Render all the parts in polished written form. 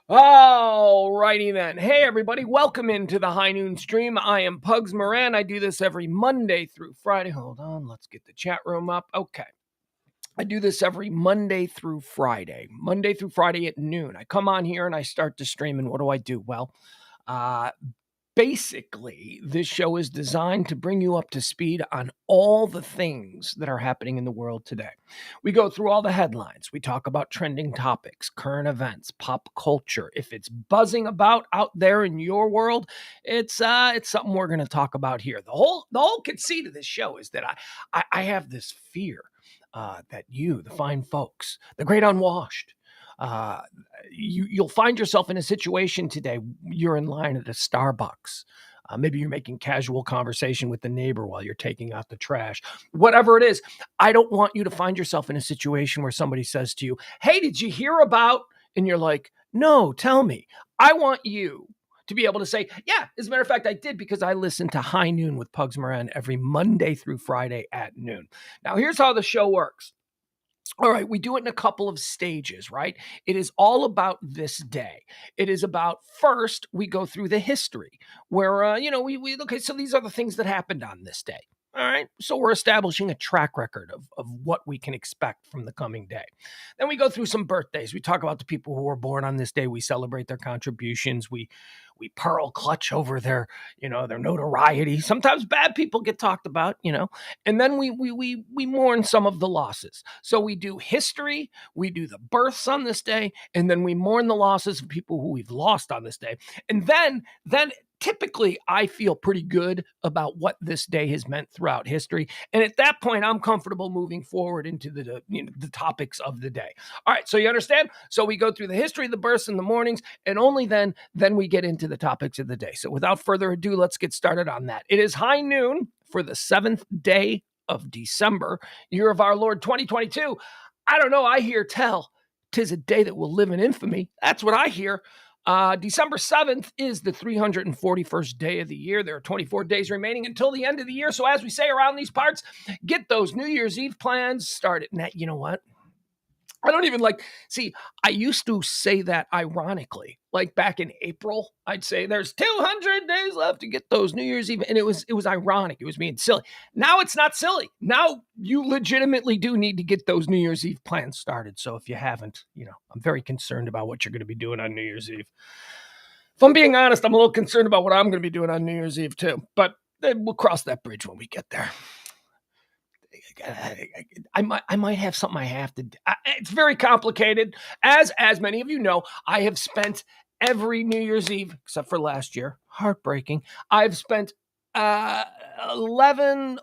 All righty then. Hey, everybody. Welcome into the High Noon Stream. I am Pugs Moran. I do this every Monday through Friday. Hold on. Let's get the chat room up. Okay. I do this every Monday through Friday. Monday through Friday at noon. I come on here and I start to stream. And what do? Well, uh, basically, this show is designed to bring you up to speed on all the things that are happening in the world today. We go through all the headlines. We talk about trending topics, current events, pop culture. If it's buzzing about out there in your world, it's something we're going to talk about here. The whole conceit of this show is that I have this fear that you, the fine folks, the great unwashed, uh, you'll find yourself in a situation today. You're in line at a Starbucks. Maybe you're making casual conversation with the neighbor while you're taking out the trash. Whatever it is, I don't want you to find yourself in a situation where somebody says to you, "Hey, did you hear about?" And you're like, "No, tell me." I want you to be able to say, "Yeah, as a matter of fact, I did because I listen to High Noon with Pugs Moran every Monday through Friday at noon." Now, here's how the show works. All right, we do it in a couple of stages, right? It is all about this day. It is about first we go through the history where we okay, so these are the things that happened on this day. All right. So we're establishing a track record of what we can expect from the coming day. Then we go through some birthdays. We talk about the people who were born on this day. We celebrate their contributions. We pearl clutch over their notoriety. Sometimes bad people get talked about. And then we mourn some of the losses. So we do history, we do the births on this day, and then we mourn the losses of people who we've lost on this day. And then typically I feel pretty good about what this day has meant throughout history. And at that point, I'm comfortable moving forward into the topics of the day. All right, so you understand? So we go through the history, the births, and the mornings, and only then we get into the topics of the day. So without further ado, let's get started on that. It is high noon for the 7th day of December, year of our Lord 2022. I don't know. I hear tell 'tis a day that will live in infamy. That's what I hear. December 7th is the 341st day of the year. There are 24 days remaining until the end of the year. So as we say around these parts, get those New Year's Eve plans started. And you know what? I don't even I used to say that ironically, like back in April, I'd say there's 200 days left to get those New Year's Eve. And it was ironic. It was being silly. Now it's not silly. Now you legitimately do need to get those New Year's Eve plans started. So if you haven't, I'm very concerned about what you're going to be doing on New Year's Eve. If I'm being honest, I'm a little concerned about what I'm going to be doing on New Year's Eve too. But we'll cross that bridge when we get there. I might have something I have to do. It's very complicated. As many of you know, I have spent every New Year's Eve, except for last year, heartbreaking. I've spent 11,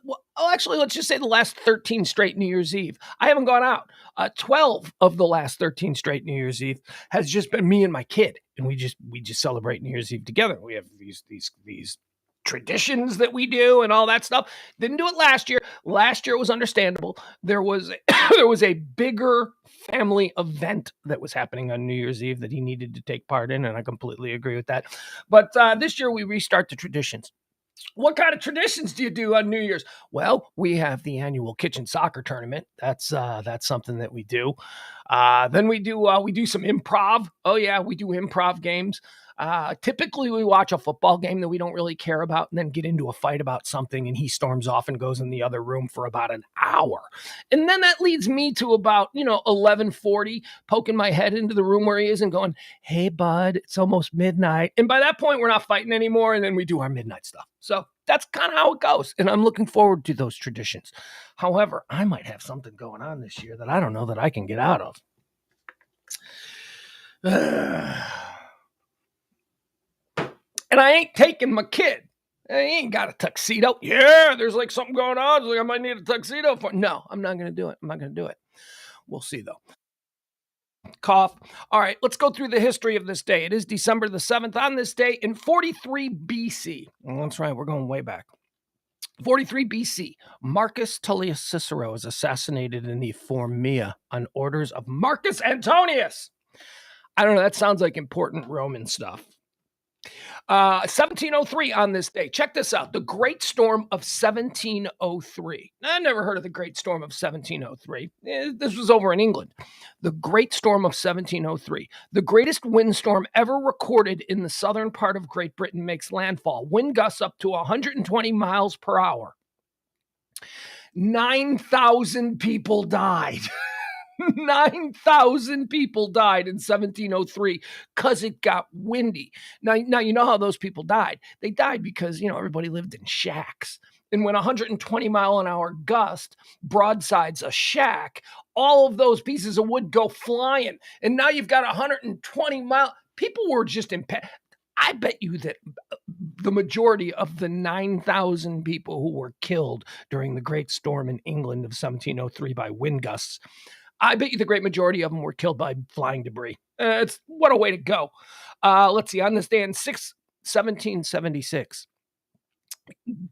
actually, let's just say the last 13 straight New Year's Eve. I haven't gone out. 12 of the last 13 straight New Year's Eve has just been me and my kid. And we just celebrate New Year's Eve together. We have these traditions that we do and all that stuff. Didn't do it last year. Last year was understandable. There was a bigger family event that was happening on New Year's Eve that he needed to take part in, and I completely agree with that. But this year we restart the traditions. What kind of traditions do you do on New Year's? Well, we have the annual kitchen soccer tournament. That's something that we do. Then we do some improv. Oh yeah, we do improv games. Typically we watch a football game that we don't really care about and then get into a fight about something, and he storms off and goes in the other room for about an hour. And then that leads me to about 11:40, poking my head into the room where he is and going, "Hey bud, it's almost midnight." And by that point we're not fighting anymore, and then we do our midnight stuff. So that's kind of how it goes, and I'm looking forward to those traditions. However, I might have something going on this year that I don't know that I can get out of. And I ain't taking my kid. I ain't got a tuxedo. Yeah, there's like something going on. Like I might need a tuxedo for. No, I'm not going to do it. I'm not going to do it. We'll see though. Cough. All right, let's go through the history of this day. It is December the 7th. On this day in 43 BC. That's right, we're going way back. 43 BC, Marcus Tullius Cicero is assassinated in the Formia on orders of Marcus Antonius. I don't know, that sounds like important Roman stuff. 1703 on this day. Check this out. The Great Storm of 1703. I never heard of the Great Storm of 1703. This was over in England. The Great Storm of 1703. The greatest windstorm ever recorded in the southern part of Great Britain makes landfall. Wind gusts up to 120 miles per hour. 9,000 people died. 9,000 people died in 1703 because it got windy. Now, you know how those people died. They died because, everybody lived in shacks. And when 120 mile an hour gust broadsides a shack, all of those pieces of wood go flying. And now you've got 120 mile. People were just impacted. I bet you that the majority of the 9,000 people who were killed during the Great Storm in England of 1703 by wind gusts, I bet you the great majority of them were killed by flying debris. What a way to go. Let's see. On this day in 1776,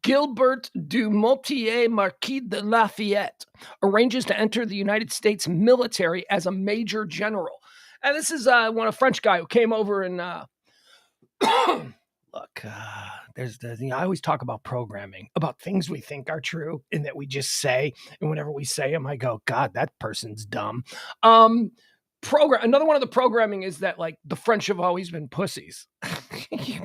Gilbert du Motier, Marquis de Lafayette, arranges to enter the United States military as a major general. And this is a French guy who came over and look, I always talk about programming, about things we think are true and that we just say. And whenever we say them, I go, God, that person's dumb. Another one of the programming is that, like, the French have always been pussies.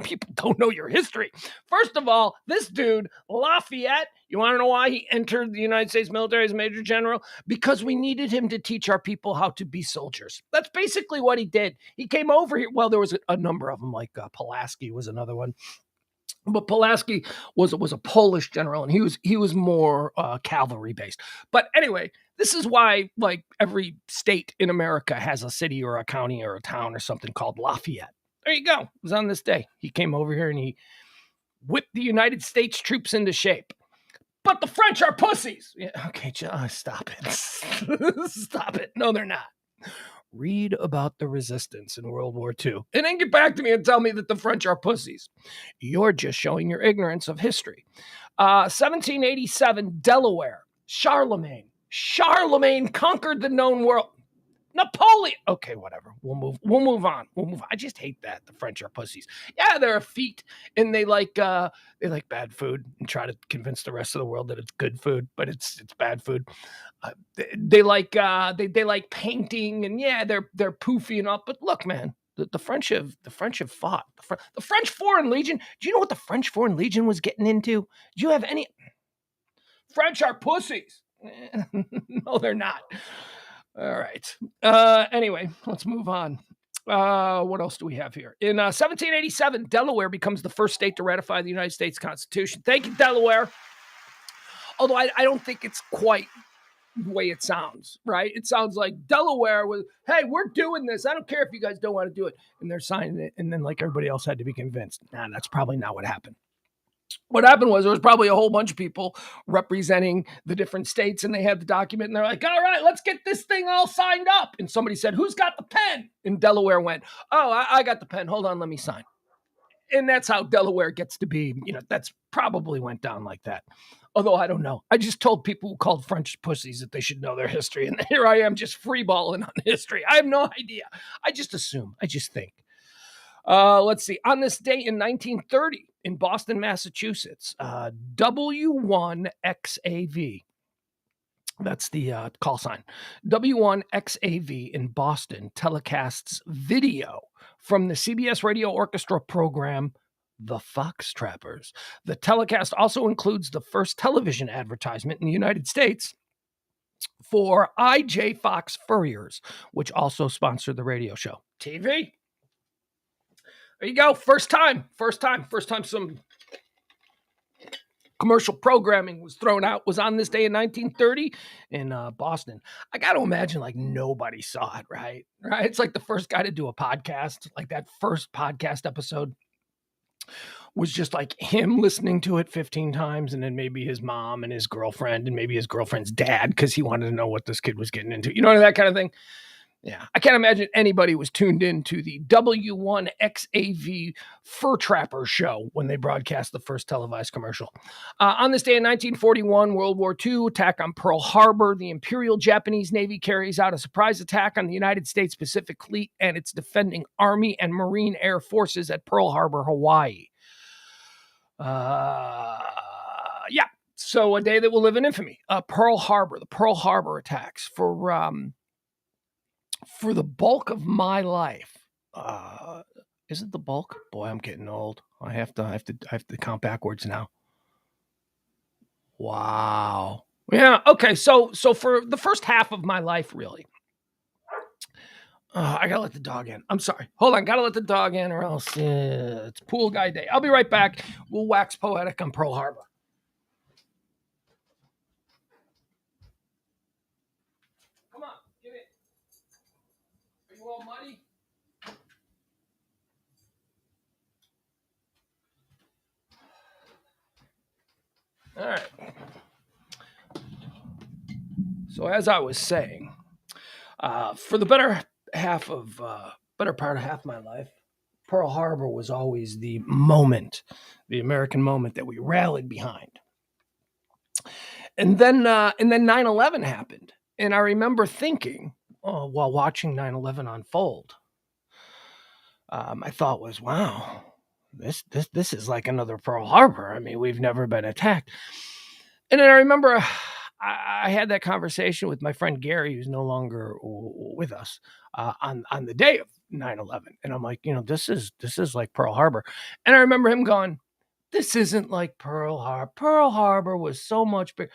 People don't know your history. First of all, this dude, Lafayette, you want to know why he entered the United States military as major general? Because we needed him to teach our people how to be soldiers. That's basically what he did. He came over here. Well, there was a number of them, like Pulaski was another one. But Pulaski was a Polish general, and he was more cavalry based. But anyway, this is why, like, every state in America has a city or a county or a town or something called Lafayette. There you go. It was on this day. He came over here and he whipped the United States troops into shape. But the French are pussies. Yeah, okay, stop it. Stop it. No, they're not. Read about the resistance in World War II. And then get back to me and tell me that the French are pussies. You're just showing your ignorance of history. 1787, Delaware. Charlemagne conquered the known world. Napoleon. Okay, whatever. We'll move on. I just hate that the French are pussies. Yeah, they're effete, and they like bad food and try to convince the rest of the world that it's good food, but it's bad food. They like painting, and yeah, they're poofy and all. But look, man, the French have fought. The French Foreign Legion. Do you know what the French Foreign Legion was getting into? Do you have any? French are pussies. No, they're not. All right. Anyway, let's move on. What else do we have here? In 1787, Delaware becomes the first state to ratify the United States Constitution. Thank you, Delaware. Although I don't think it's quite the way it sounds, right? It sounds like Delaware was, hey, we're doing this. I don't care if you guys don't want to do it. And they're signing it. And then, like, everybody else had to be convinced. Nah, that's probably not what happened. What happened was there was probably a whole bunch of people representing the different states, and they had the document, and they're like, all right, let's get this thing all signed up. And somebody said, who's got the pen? And Delaware went, oh, I got the pen. Hold on, let me sign. And that's how Delaware gets to be, that's probably went down like that. Although I don't know. I just told people who called French pussies that they should know their history. And here I am just freeballing on history. I have no idea. I just assume. I just think. Let's see. On this day in 1930, in Boston, Massachusetts, W1XAV. That's the call sign. W1XAV in Boston telecasts video from the CBS Radio Orchestra program, The Fox Trappers. The telecast also includes the first television advertisement in the United States for I.J. Fox Furriers, which also sponsored the radio show. TV. There you go. First time some commercial programming was thrown out was on this day in 1930 in Boston. I got to imagine like nobody saw it, right? It's like the first guy to do a podcast, like that first podcast episode was just like him listening to it 15 times and then maybe his mom and his girlfriend and maybe his girlfriend's dad because he wanted to know what this kid was getting into. You know, that kind of thing. Yeah, I can't imagine anybody was tuned in to the W1XAV Fur Trapper show when they broadcast the first televised commercial. On this day in 1941, World War II, attack on Pearl Harbor, the Imperial Japanese Navy carries out a surprise attack on the United States Pacific Fleet and its defending Army and Marine Air Forces at Pearl Harbor, Hawaii. Yeah, so a day that will live in infamy. Pearl Harbor, the Pearl Harbor attacks for the bulk of my life. Is it the bulk? Boy, I'm getting old. I have to count backwards now. Wow. Yeah. Okay. So for the first half of my life, really. I gotta let the dog in. I'm sorry. Hold on. Gotta let the dog in, or else it's pool guy day. I'll be right back. We'll wax poetic on Pearl Harbor. Come on, get in. Are you all muddy? All right. So as I was saying, for the better part of half my life, Pearl Harbor was always the moment, the American moment that we rallied behind. And then 9/11 happened, and I remember thinking, while watching 9/11 unfold, my thought was, wow, this is like another Pearl Harbor. I mean, we've never been attacked. And then I remember I had that conversation with my friend Gary, who's no longer with us, on the day of 9/11. And I'm like, this is like Pearl Harbor. And I remember him going, this isn't like Pearl Harbor. Pearl Harbor was so much bigger.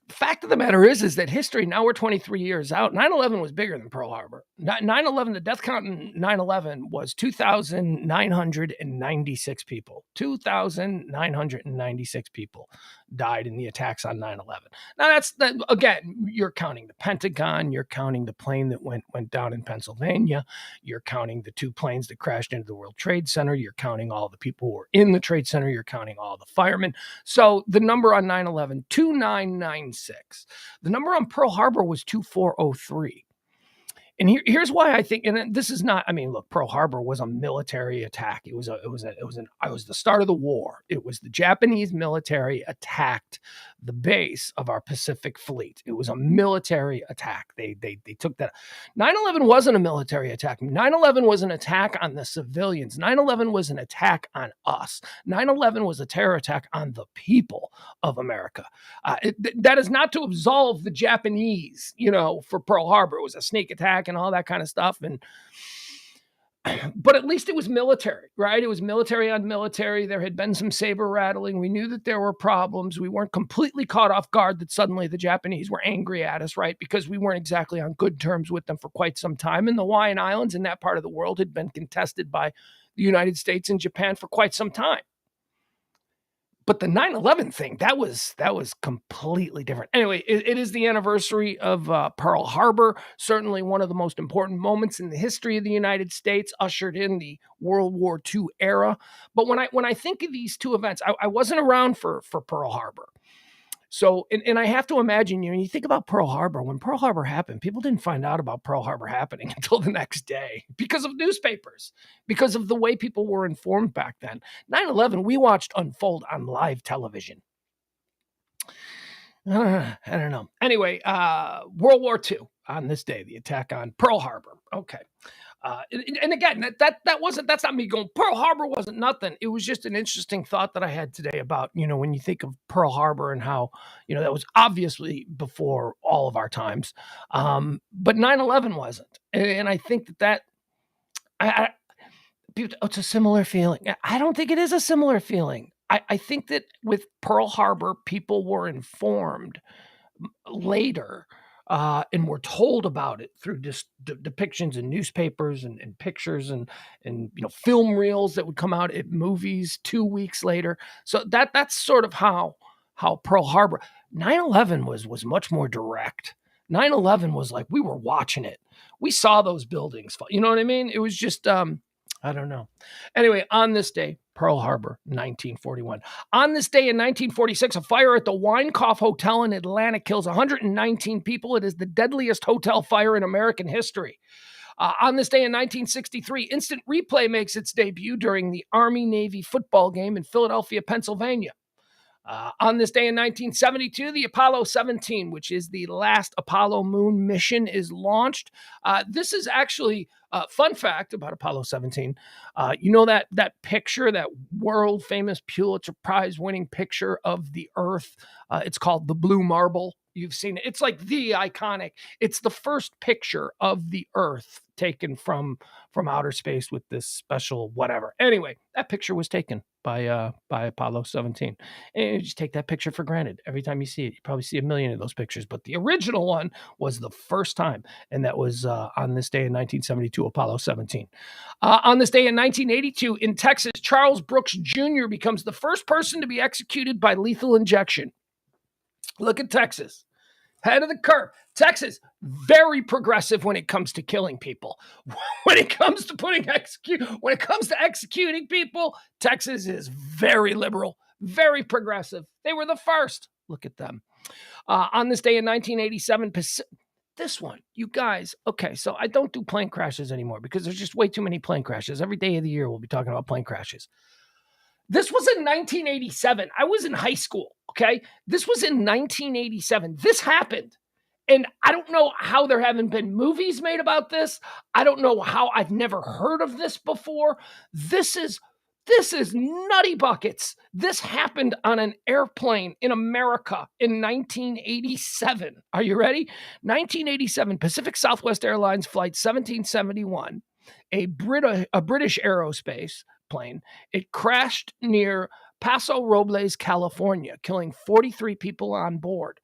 The fact of the matter is that history, now we're 23 years out, 9/11 was bigger than Pearl Harbor. 9/11, the death count in 9/11 was 2,996 people. 2,996 people died in the attacks on 9/11. Now again, you're counting the Pentagon, you're counting the plane that went down in Pennsylvania, you're counting the 2 planes that crashed into the World Trade Center, you're counting all the people who were in the Trade Center, you're counting all the firemen. So the number on 9/11, 2,996. The number on Pearl Harbor was 2,403. And here's why I think, and this is not, I mean, look, Pearl Harbor was a military attack. It was the start of the war. It was the Japanese military attacked the base of our Pacific Fleet. It was a military attack. They took that. 9/11 wasn't a military attack. 9/11 was an attack on the civilians. 9/11 was an attack on us. 9/11 was a terror attack on the people of America. That is not to absolve the Japanese, for Pearl Harbor. It was a sneak attack and all that kind of stuff. But at least it was military, right? It was military on military. There had been some saber rattling. We knew that there were problems. We weren't completely caught off guard that suddenly the Japanese were angry at us, right? Because we weren't exactly on good terms with them for quite some time. And the Hawaiian Islands in that part of the world had been contested by the United States and Japan for quite some time. But the 9/11 thing, that was completely different. Anyway, it is the anniversary of Pearl Harbor, certainly one of the most important moments in the history of the United States, ushered in the World War II era. But when I think of these two events, I wasn't around for Pearl Harbor. So, and I have to imagine, you think about Pearl Harbor, when Pearl Harbor happened, people didn't find out about Pearl Harbor happening until the next day because of newspapers, because of the way people were informed back then. 9/11, we watched unfold on live television. I don't know. Anyway, World War II on this day, the attack on Pearl Harbor. Okay. And again, that's not me going, Pearl Harbor wasn't nothing. It was just an interesting thought that I had today about, when you think of Pearl Harbor and how, that was obviously before all of our times. But 9/11 wasn't. And I think it's a similar feeling. I don't think it is a similar feeling. I think that with Pearl Harbor, people were informed later and were told about it through just depictions in newspapers and pictures and film reels that would come out at movies 2 weeks later. So that's sort of how Pearl Harbor. 9/11 was much more direct. 9/11 was like we were watching it. We saw those buildings fall. You know what I mean? It was just I don't know. Anyway, on this day, Pearl Harbor, 1941. On this day in 1946, a fire at the Winecoff Hotel in Atlanta kills 119 people. It is the deadliest hotel fire in American history. On this day in 1963, Instant Replay makes its debut during the Army-Navy football game in Philadelphia, Pennsylvania. On this day in 1972, the Apollo 17, which is the last Apollo moon mission, is launched. This is actually a fun fact about Apollo 17. You know that picture, that world famous Pulitzer Prize winning picture of the Earth? It's called the Blue Marble. You've seen it. It's like the iconic. It's the first picture of the Earth taken from outer space with this special whatever. Anyway, that picture was taken by Apollo 17. And you just take that picture for granted. Every time you see it, you probably see a million of those pictures. But the original one was the first time, and that was on this day in 1972, Apollo 17. On this day in 1982, in Texas, Charles Brooks Jr. becomes the first person to be executed by lethal injection. Look at Texas. Head of the curve. Texas, very progressive when it comes to killing people. When it comes to executing people, Texas is very liberal, very progressive. They were the first. Look at them. On this day in 1987, this one, you guys, okay, so I don't do plane crashes anymore because there's just way too many plane crashes. Every day of the year, we'll be talking about plane crashes. This was in 1987. I was in high school, okay? This was in 1987. This happened. And I don't know how there haven't been movies made about this. I don't know how I've never heard of this before. This is nutty buckets. This happened on an airplane in America in 1987. Are you ready? 1987, Pacific Southwest Airlines Flight 1771, a British aerospace plane. It crashed near Paso Robles, California, killing 43 people on board.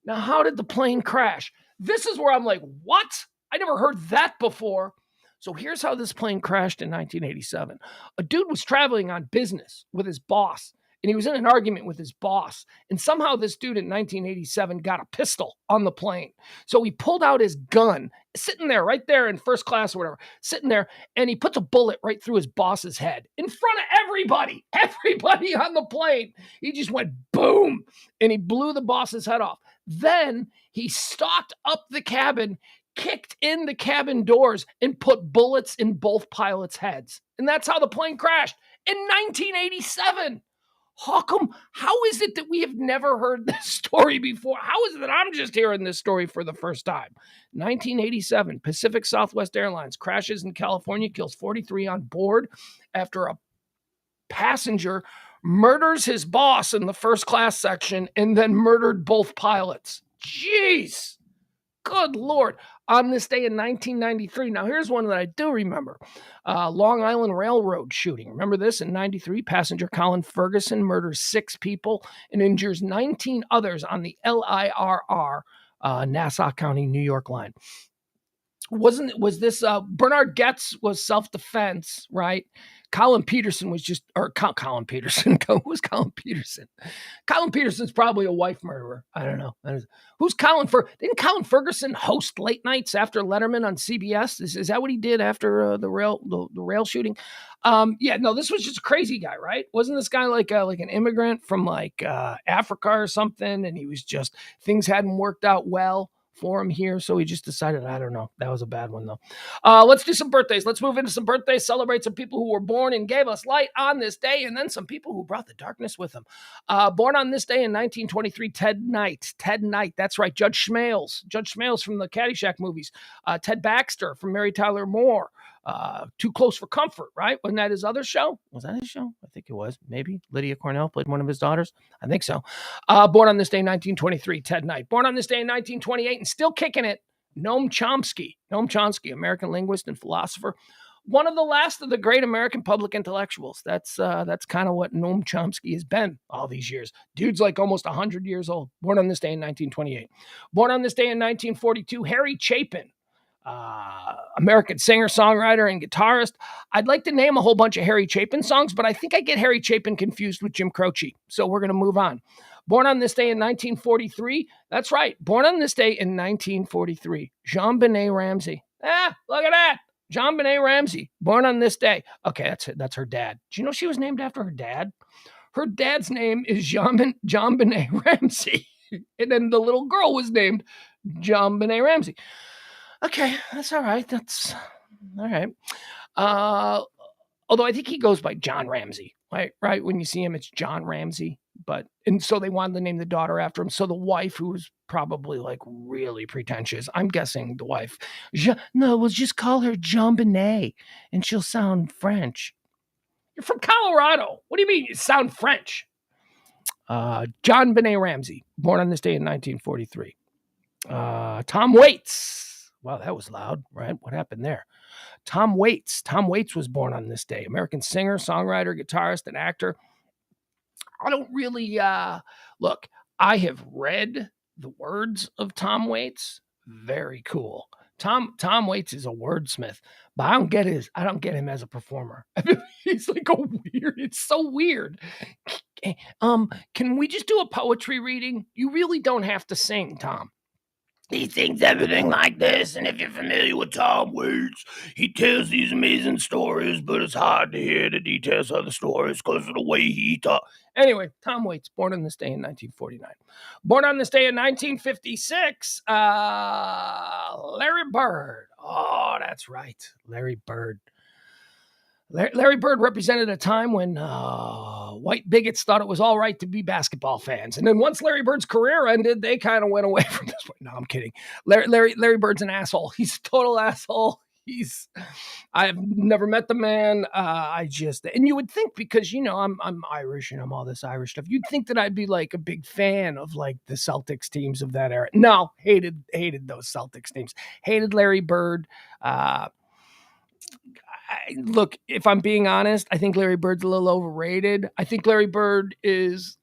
Now, how did the plane crash? This is where I'm like, what? I never heard that before. So here's how this plane crashed in 1987. A dude was traveling on business with his boss, and he was in an argument with his boss. And somehow this dude in 1987 got a pistol on the plane. So he pulled out his gun, sitting there, right there in first class or whatever, sitting there, and he puts a bullet right through his boss's head in front of everybody on the plane. He just went boom, and he blew the boss's head off. Then he stalked up the cabin, kicked in the cabin doors, and put bullets in both pilots' heads. And that's how the plane crashed in 1987. How is it that we have never heard this story before? How is it that I'm just hearing this story for the first time? 1987, Pacific Southwest Airlines crashes in California, kills 43 on board after a passenger murders his boss in the first class section and then murdered both pilots. Jeez. Good Lord. On this day in 1993. Now, here's one that I do remember. Long Island Railroad shooting. Remember this? In 93, passenger Colin Ferguson murders 6 people and injures 19 others on the LIRR, Nassau County, New York line. Bernard Goetz was self-defense, right? Colin Peterson was just, or Colin Peterson. Who's Colin Peterson? Colin Peterson's probably a wife murderer. I don't know. Who's Colin Didn't Colin Ferguson host late nights after Letterman on CBS? Is that what he did after the rail shooting? This was just a crazy guy, right? Wasn't this guy like an immigrant from Africa or something? And he was just, things hadn't worked out well for him here, so he just decided, I don't know. That was a bad one, though. Let's do some birthdays. Let's move into some birthdays, celebrate some people who were born and gave us light on this day, and then some people who brought the darkness with them. Born on this day in 1923, Ted Knight. Ted Knight, that's right. Judge Schmales from the Caddyshack movies. Ted Baxter from Mary Tyler Moore. Too Close for Comfort, right? Wasn't that his other show? Was that his show? I think it was. Maybe. Lydia Cornell played one of his daughters. I think so. Born on this day, 1923, Ted Knight. Born on this day in 1928 and still kicking it, Noam Chomsky. Noam Chomsky, American linguist and philosopher. One of the last of the great American public intellectuals. That's kind of what Noam Chomsky has been all these years. Dude's like almost 100 years old. Born on this day in 1928. Born on this day in 1942, Harry Chapin. American singer, songwriter, and guitarist. I'd like to name a whole bunch of Harry Chapin songs, but I think I get Harry Chapin confused with Jim Croce. So we're going to move on. Born on this day in 1943. That's right. Born on this day in 1943. JonBenet Ramsey. Look at that. JonBenet Ramsey, born on this day. Okay, that's her dad. Do you know she was named after her dad? Her dad's name is JonBenet Ramsey. And then the little girl was named JonBenet Ramsey. Okay, that's all right. That's all right. Although I think he goes by John Ramsey, right? When you see him, it's John Ramsey. And so they wanted to name the daughter after him. So the wife, who was probably like really pretentious, I'm guessing the wife, no, we'll just call her JonBenet, and she'll sound French. You're from Colorado. What do you mean you sound French? JonBenet Ramsey, born on this day in 1943. Tom Waits. Wow, that was loud, right? What happened there? Tom Waits. Tom Waits was born on this day. American singer, songwriter, guitarist, and actor. I don't really look. I have read the words of Tom Waits. Very cool. Tom Waits is a wordsmith, but I don't get him as a performer. He's like a weird. It's so weird. Can we just do a poetry reading? You really don't have to sing, Tom. He sings everything like this, and if you're familiar with Tom Waits, he tells these amazing stories, but it's hard to hear the details of the stories because of the way he talks. Anyway, Tom Waits, born on this day in 1949. Born on this day in 1956, Larry Bird. Oh, that's right, Larry Bird. Larry Bird represented a time when white bigots thought it was all right to be basketball fans. And then once Larry Bird's career ended, they kind of went away from this point. No, I'm kidding. Larry Bird's an asshole. He's a total asshole. I've never met the man. And you would think, because, I'm Irish and I'm all this Irish stuff, you'd think that I'd be like a big fan of like the Celtics teams of that era. No, hated those Celtics teams. Hated Larry Bird. Look, if I'm being honest, I think Larry Bird's a little overrated. I think Larry Bird was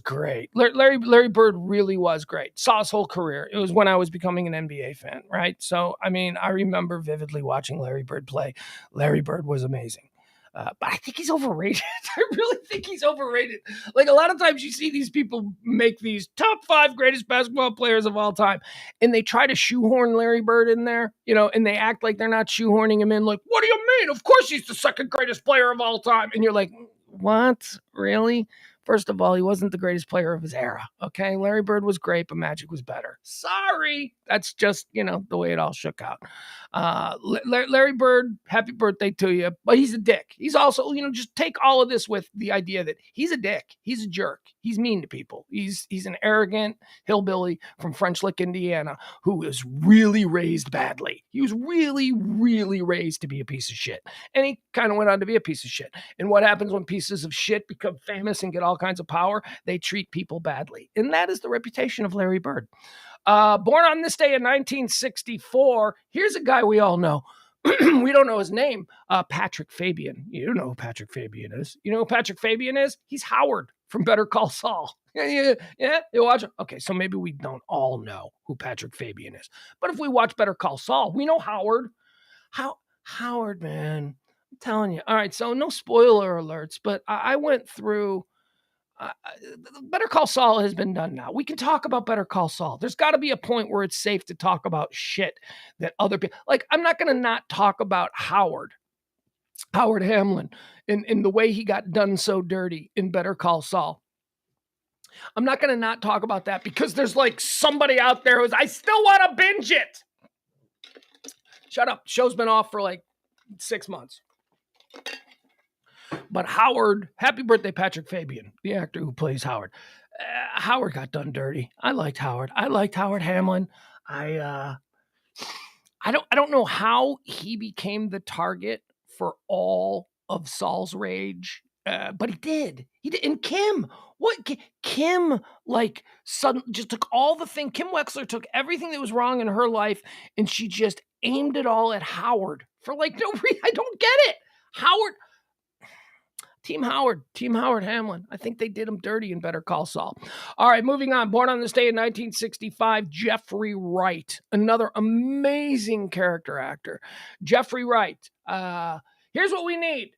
great. Larry Bird really was great. Saw his whole career. It was when I was becoming an NBA fan, right? So, I remember vividly watching Larry Bird play. Larry Bird was amazing. But I think he's overrated. I really think he's overrated. Like, a lot of times you see these people make these top 5 greatest basketball players of all time, and they try to shoehorn Larry Bird in there, and they act like they're not shoehorning him in. Like, what do you mean? Of course he's the second greatest player of all time. And you're like, what? Really? First of all, he wasn't the greatest player of his era, okay? Larry Bird was great, but Magic was better. Sorry. That's just, the way it all shook out. Larry Bird, happy birthday to you, but he's a dick. He's also, just take all of this with the idea that he's a dick. He's a jerk. He's mean to people. He's an arrogant hillbilly from French Lick, Indiana, who was really raised badly. He was really, really raised to be a piece of shit. And he kind of went on to be a piece of shit. And what happens when pieces of shit become famous and get all kinds of power? They treat people badly. And that is the reputation of Larry Bird. Born on this day in 1964, here's a guy we all know. We don't know his name. Patrick Fabian. You know who Patrick Fabian is. You know who Patrick Fabian is? He's Howard from Better Call Saul. Yeah, you watch it? Okay, so maybe we don't all know who Patrick Fabian is. But if we watch Better Call Saul, we know Howard. Howard, man. I'm telling you. All right, so no spoiler alerts, but I went through... Better Call Saul has been done now. We can talk about Better Call Saul. There's got to be a point where it's safe to talk about shit that other people... Like, I'm not going to not talk about Howard Hamlin, in the way he got done so dirty in Better Call Saul. I'm not going to not talk about that because there's like somebody out there who's, I still want to binge it. Shut up. Show's been off for like 6 months. But Howard, happy birthday, Patrick Fabian, the actor who plays Howard. Howard got done dirty. I liked Howard. I liked Howard Hamlin. I don't know how he became the target for all of Saul's rage, but he did. And Kim, Kim, like, suddenly just took all the thing. Kim Wexler took everything that was wrong in her life, and she just aimed it all at Howard for like no reason. I don't get it. Team Howard Hamlin. I think they did him dirty in Better Call Saul. All right, moving on. Born on this day in 1965, Jeffrey Wright, another amazing character actor. Jeffrey Wright. Here's what we need.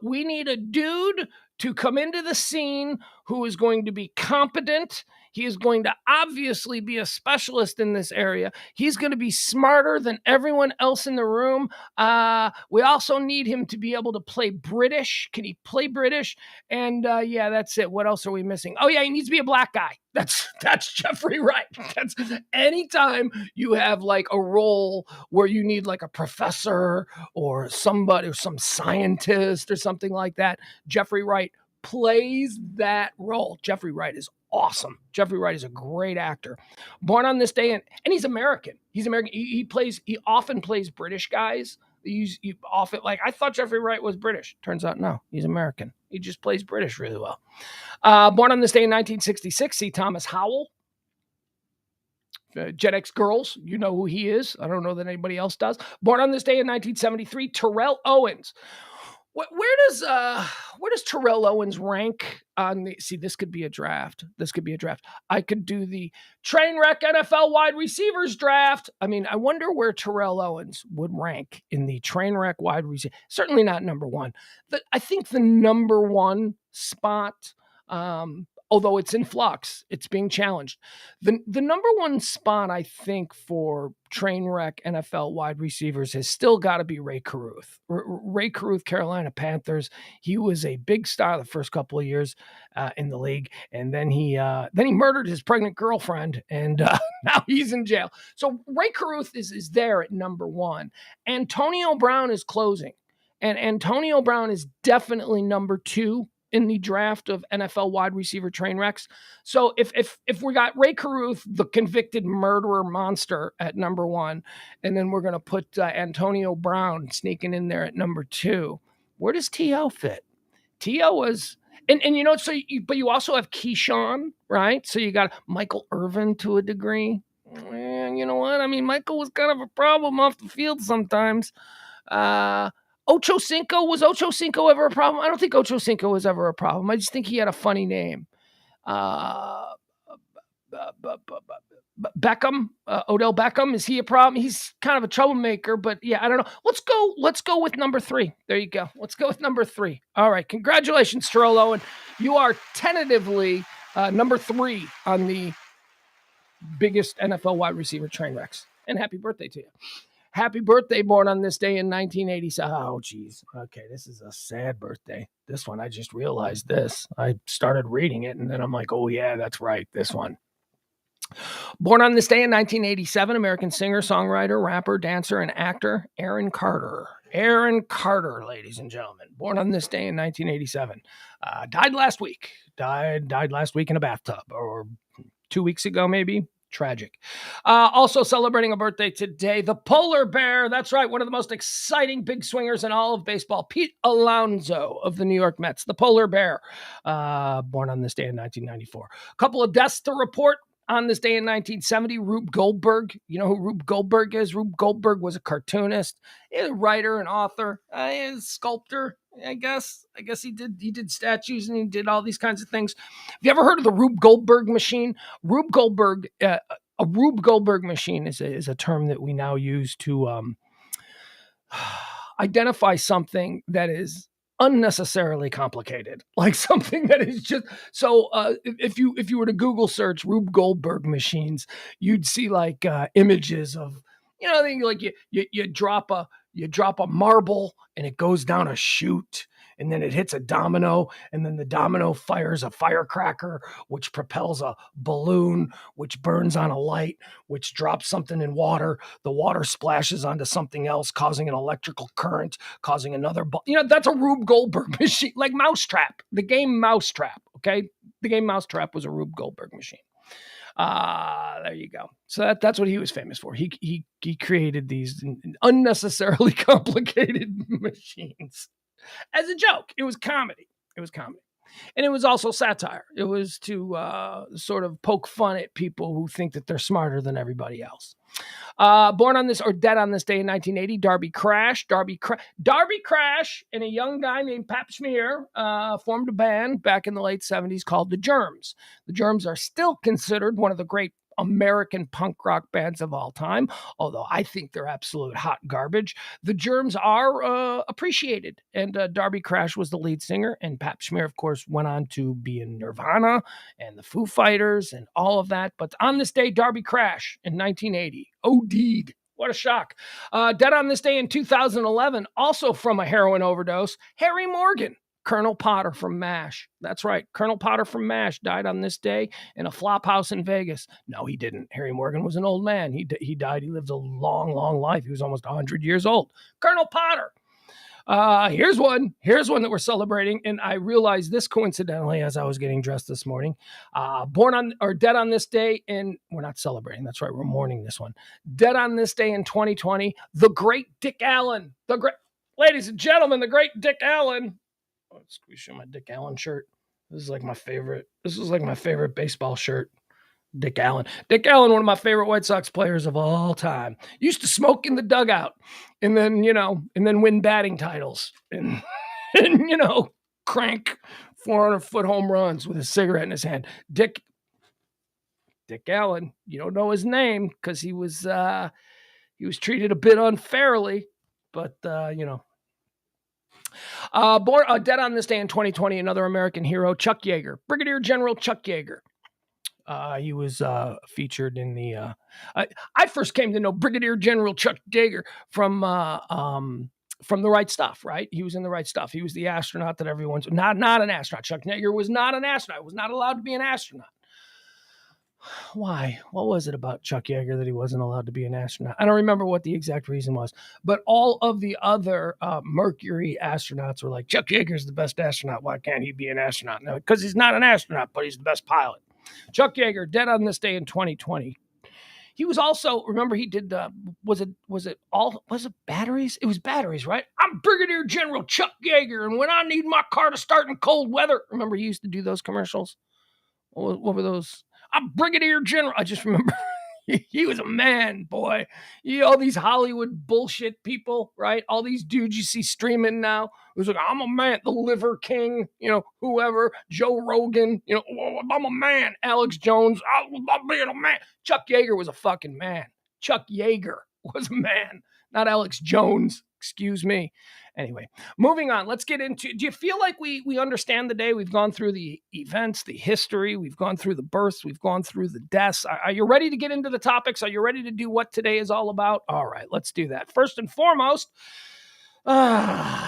We need a dude to come into the scene who is going to be competent. He is going to obviously be a specialist in this area. He's going to be smarter than everyone else in the room. We also need him to be able to play British. Can he play British? And yeah, that's it. What else are we missing? Oh yeah, he needs to be a black guy. That's Jeffrey Wright. That's anytime you have like a role where you need like a professor or somebody or some scientist or something like that, Jeffrey Wright plays that role. Jeffrey Wright is awesome. Jeffrey Wright is a great actor. Born on this day, and he's American. He's American. He often plays British guys. He often, like, I thought Jeffrey Wright was British. Turns out, no, he's American. He just plays British really well. Born on this day in 1966, C. Thomas Howell. Gen X girls, you know who he is. I don't know that anybody else does. Born on this day in 1973, Terrell Owens. Where does Terrell Owens rank on the? See, this could be a draft. I could do the Trainwreck NFL wide receivers draft. I mean, I wonder where Terrell Owens would rank in the Trainwreck wide receiver. Certainly not number one. I think the number one spot, although it's in flux, it's being challenged. The number one spot, I think, for Trainwreck NFL wide receivers has still got to be Ray Caruth. Ray Caruth, Carolina Panthers. He was a big star the first couple of years in the league, and then he murdered his pregnant girlfriend, and now he's in jail. So Ray Caruth is there at number one. Antonio Brown is closing, and Antonio Brown is definitely number two in the draft of NFL wide receiver train wrecks. So if we got Ray Caruth, the convicted murderer monster, at number one, and then we're going to put Antonio Brown sneaking in there at number two, where does T.O. fit? T.O. was, and you know, but you also have Keyshawn, right? So you got Michael Irvin to a degree. And you know what? I mean, Michael was kind of a problem off the field sometimes. Ocho Cinco, was Ocho Cinco ever a problem? I don't think Ocho Cinco was ever a problem. I just think he had a funny name. Beckham, Odell Beckham, is he a problem? He's kind of a troublemaker, but yeah, I don't know. Let's go with number three. There you go. Let's go with number three. All right. Congratulations, Terrell Owen. You are tentatively number three on the biggest NFL wide receiver train wrecks. And happy birthday to you. Happy birthday, born on this day in 1987. Oh, geez. Okay, this is a sad birthday. This one, I just realized this. I started reading it, and then I'm like, oh, yeah, that's right, this one. Born on this day in 1987, American singer, songwriter, rapper, dancer, and actor, Aaron Carter. Aaron Carter, ladies and gentlemen. Born on this day in 1987. Died last week. Died last week in a bathtub, or 2 weeks ago, maybe. Tragic. Also celebrating a birthday today, the polar bear. That's right. One of the most exciting big swingers in all of baseball, Pete Alonso of the New York Mets, the polar bear, born on this day in 1994. A couple of deaths to report on this day in 1970. Rube Goldberg. You know who Rube Goldberg is? Rube Goldberg was a cartoonist, a writer, an author, a sculptor. I guess he did statues and he did all these kinds of things. Have you ever heard of the Rube Goldberg machine? A Rube Goldberg machine is a term that we now use to identify something that is unnecessarily complicated, like something that is just so. If you were to Google search Rube Goldberg machines, you'd see like images of, you know, like you drop a marble and it goes down a chute, and then it hits a domino, and then the domino fires a firecracker, which propels a balloon, which burns on a light, which drops something in water. The water splashes onto something else, causing an electrical current, causing another. That's a Rube Goldberg machine, like Mousetrap, the game Mousetrap. Okay, the game Mousetrap was a Rube Goldberg machine. There you go. So that's what he was famous for. He created these unnecessarily complicated machines as a joke. It was comedy. And it was also satire. It was to sort of poke fun at people who think that they're smarter than everybody else. Born on this, or dead on this day in 1980, Darby Crash and a young guy named Pap Smear formed a band back in the late 70s called The Germs. The Germs are still considered one of the great American punk rock bands of all time, although I think they're absolute hot garbage. The Germs are appreciated, and Darby Crash was the lead singer, and Pap Smear, of course, went on to be in Nirvana and the Foo Fighters and all of that. But on this day, Darby Crash in 1980, OD'd. What a shock. Dead on this day in 2011, also from a heroin overdose, Harry Morgan. Colonel Potter from MASH. That's right. Colonel Potter from MASH died on this day in a flop house in Vegas. No, he didn't. Harry Morgan was an old man. He died. He lived a long, long life. He was almost 100 years old. Colonel Potter. Here's one that we're celebrating, and I realized this coincidentally as I was getting dressed this morning. Dead on this day in, we're not celebrating. That's right. We're mourning this one. Dead on this day in 2020, the great Dick Allen. Ladies and gentlemen, the great Dick Allen. Let's show my Dick Allen shirt. This is like my favorite baseball shirt. Dick Allen. Dick Allen, one of my favorite White Sox players of all time. Used to smoke in the dugout and then win batting titles and crank 400-foot home runs with a cigarette in his hand. Dick Allen, you don't know his name because he was treated a bit unfairly, but dead on this day in 2020, another American hero, Chuck Yeager, Brigadier General Chuck Yeager. He was featured in the. I first came to know Brigadier General Chuck Yeager from The Right Stuff. Right, he was in The Right Stuff. He was the astronaut that everyone's not an astronaut. Chuck Yeager was not an astronaut. Was not allowed to be an astronaut. Why? What was it about Chuck Yeager that he wasn't allowed to be an astronaut? I don't remember what the exact reason was, but all of the other Mercury astronauts were like, Chuck Yeager's the best astronaut. Why can't he be an astronaut? No, because he's not an astronaut, but he's the best pilot. Chuck Yeager, dead on this day in 2020. He was also, remember he did, was it batteries? It was batteries, right? I'm Brigadier General Chuck Yeager, and when I need my car to start in cold weather, remember he used to do those commercials? What were those? I'm Brigadier General. I just remember he was a man, boy. All these Hollywood bullshit people, right? All these dudes you see streaming now. It was like, I'm a man, the Liver King, whoever, Joe Rogan, I'm a man. Alex Jones, I'm being a man. Chuck Yeager was a fucking man. Chuck Yeager was a man, not Alex Jones. Excuse me. Anyway, moving on. Let's get into, do you feel like we understand the day? We've gone through the events, the history. We've gone through the births. We've gone through the deaths. Are you ready to get into the topics? Are you ready to do what today is all about? All right, let's do that. First and foremost,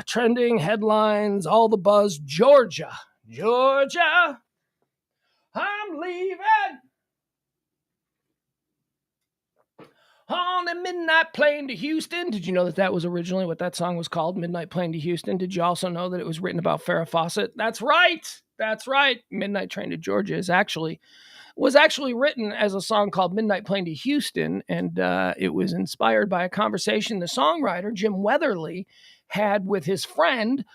trending headlines, all the buzz. Georgia, I'm leaving. On a midnight plane to Houston. Did you know that was originally what that song was called? Midnight Plane to Houston. Did you also know that it was written about Farrah Fawcett? That's right. Midnight Train to Georgia was actually written as a song called Midnight Plane to Houston, and it was inspired by a conversation the songwriter, Jim Weatherly, had with his friend,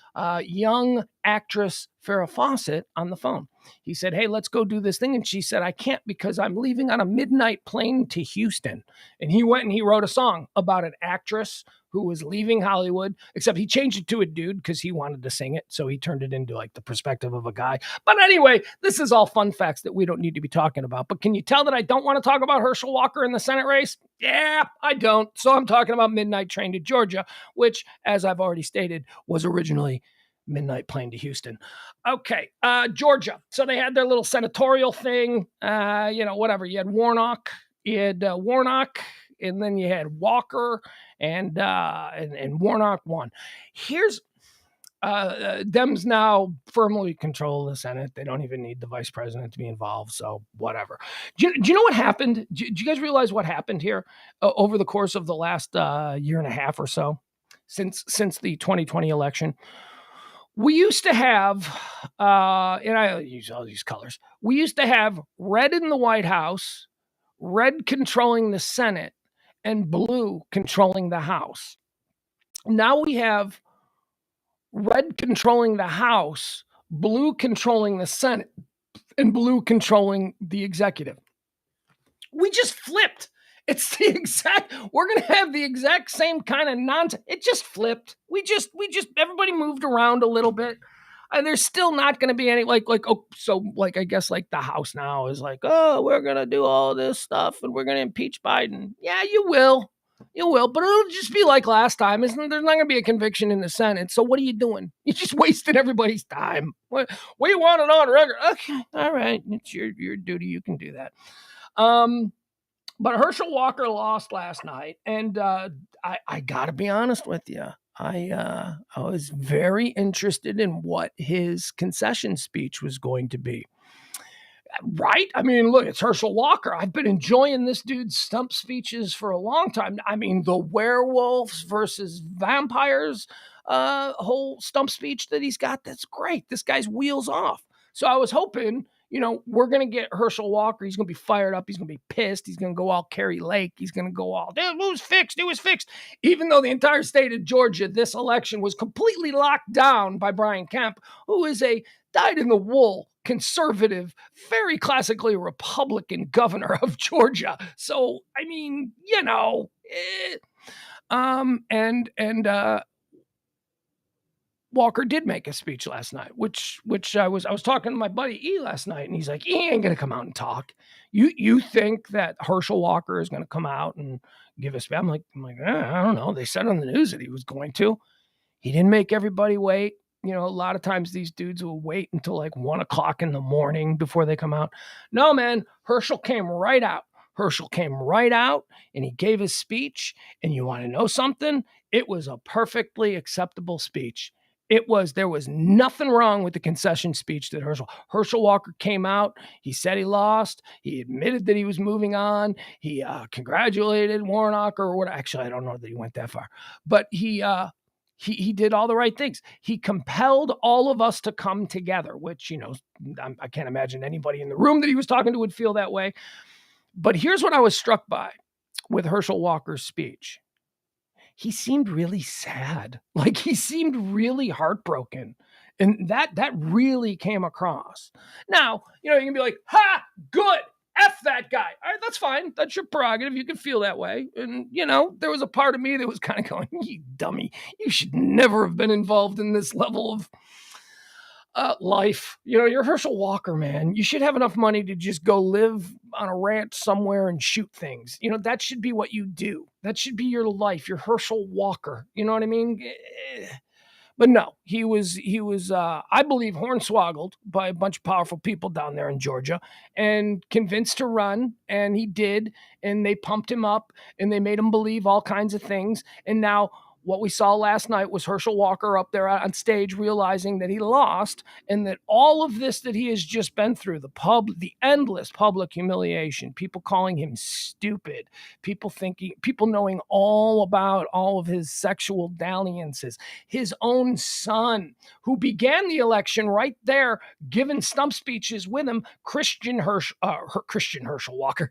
young actress Farrah Fawcett, on the phone. He said, hey, let's go do this thing. And she said, I can't because I'm leaving on a midnight plane to Houston. And he went and he wrote a song about an actress who was leaving Hollywood, except he changed it to a dude because he wanted to sing it. So he turned it into like the perspective of a guy. But anyway, this is all fun facts that we don't need to be talking about. But can you tell that I don't want to talk about Herschel Walker in the Senate race? Yeah, I don't. So I'm talking about Midnight Train to Georgia, which, as I've already stated, was originally Midnight Plane to Houston. Okay, Georgia. So they had their little senatorial thing, whatever. You had Warnock, and then you had Walker, and Warnock won. Here's Dems now firmly control the Senate. They don't even need the vice president to be involved, so whatever. Do you know what happened? Do you guys realize what happened here over the course of the last year and a half or so since the 2020 election? We used to have, and I use all these colors, we used to have red in the White House, red controlling the Senate, and blue controlling the House. Now we have red controlling the House, blue controlling the Senate, and blue controlling the executive. We just flipped. It's we're going to have the exact same kind of nonsense. It just flipped. We just, everybody moved around a little bit. And there's still not going to be any I guess like the House now is like, oh, we're going to do all this stuff and we're going to impeach Biden. Yeah, you will. You will, but it'll just be like last time. There's not going to be a conviction in the Senate. So what are you doing? You're just wasting everybody's time. We want it on record. Okay, all right. It's your duty. You can do that. But Herschel Walker lost last night, and I got to be honest with you. I was very interested in what his concession speech was going to be. Right? I mean, look, it's Herschel Walker. I've been enjoying this dude's stump speeches for a long time. I mean, the werewolves versus vampires whole stump speech that he's got, that's great. This guy's wheels off. So I was hoping, we're going to get Herschel Walker. He's going to be fired up. He's going to be pissed. He's going to go all Kerry Lake. He's going to go all, it was fixed. It was fixed. Even though the entire state of Georgia, this election was completely locked down by Brian Kemp, who is a dyed-in-the-wool, conservative, very classically Republican governor of Georgia. So, I mean, Walker did make a speech last night, which I was talking to my buddy E last night, and he's like, he ain't gonna come out and talk. You think that Herschel Walker is gonna come out and give a speech? I'm like, I don't know. They said on the news that he was going to. He didn't make everybody wait. A lot of times these dudes will wait until like 1 o'clock in the morning before they come out. No, man, Herschel came right out. And he gave his speech. And you want to know something? It was a perfectly acceptable speech. There was nothing wrong with the concession speech that Herschel Walker came out. He said he lost. He admitted that he was moving on. He congratulated Warnock or what. Actually, I don't know that he went that far, but he did all the right things. He compelled all of us to come together, which, I can't imagine anybody in the room that he was talking to would feel that way. But here's what I was struck by with Herschel Walker's speech. He seemed really sad. Like he seemed really heartbroken. And that really came across. Now, you can be like, ha, good. F that guy. All right, that's fine. That's your prerogative. You can feel that way. And, there was a part of me that was kind of going, you dummy. You should never have been involved in this level of life. You're Herschel Walker, man. You should have enough money to just go live on a ranch somewhere and shoot things. That should be what you do. That should be your life. You're Herschel Walker. You know what I mean? But no, he was, I believe, hornswoggled by a bunch of powerful people down there in Georgia and convinced to run. And he did. And they pumped him up and they made him believe all kinds of things. And now what we saw last night was Herschel Walker up there on stage realizing that he lost and that all of this that he has just been through, the endless public humiliation, people calling him stupid, people knowing all about all of his sexual dalliances, his own son who began the election right there, giving stump speeches with him, Christian Walker,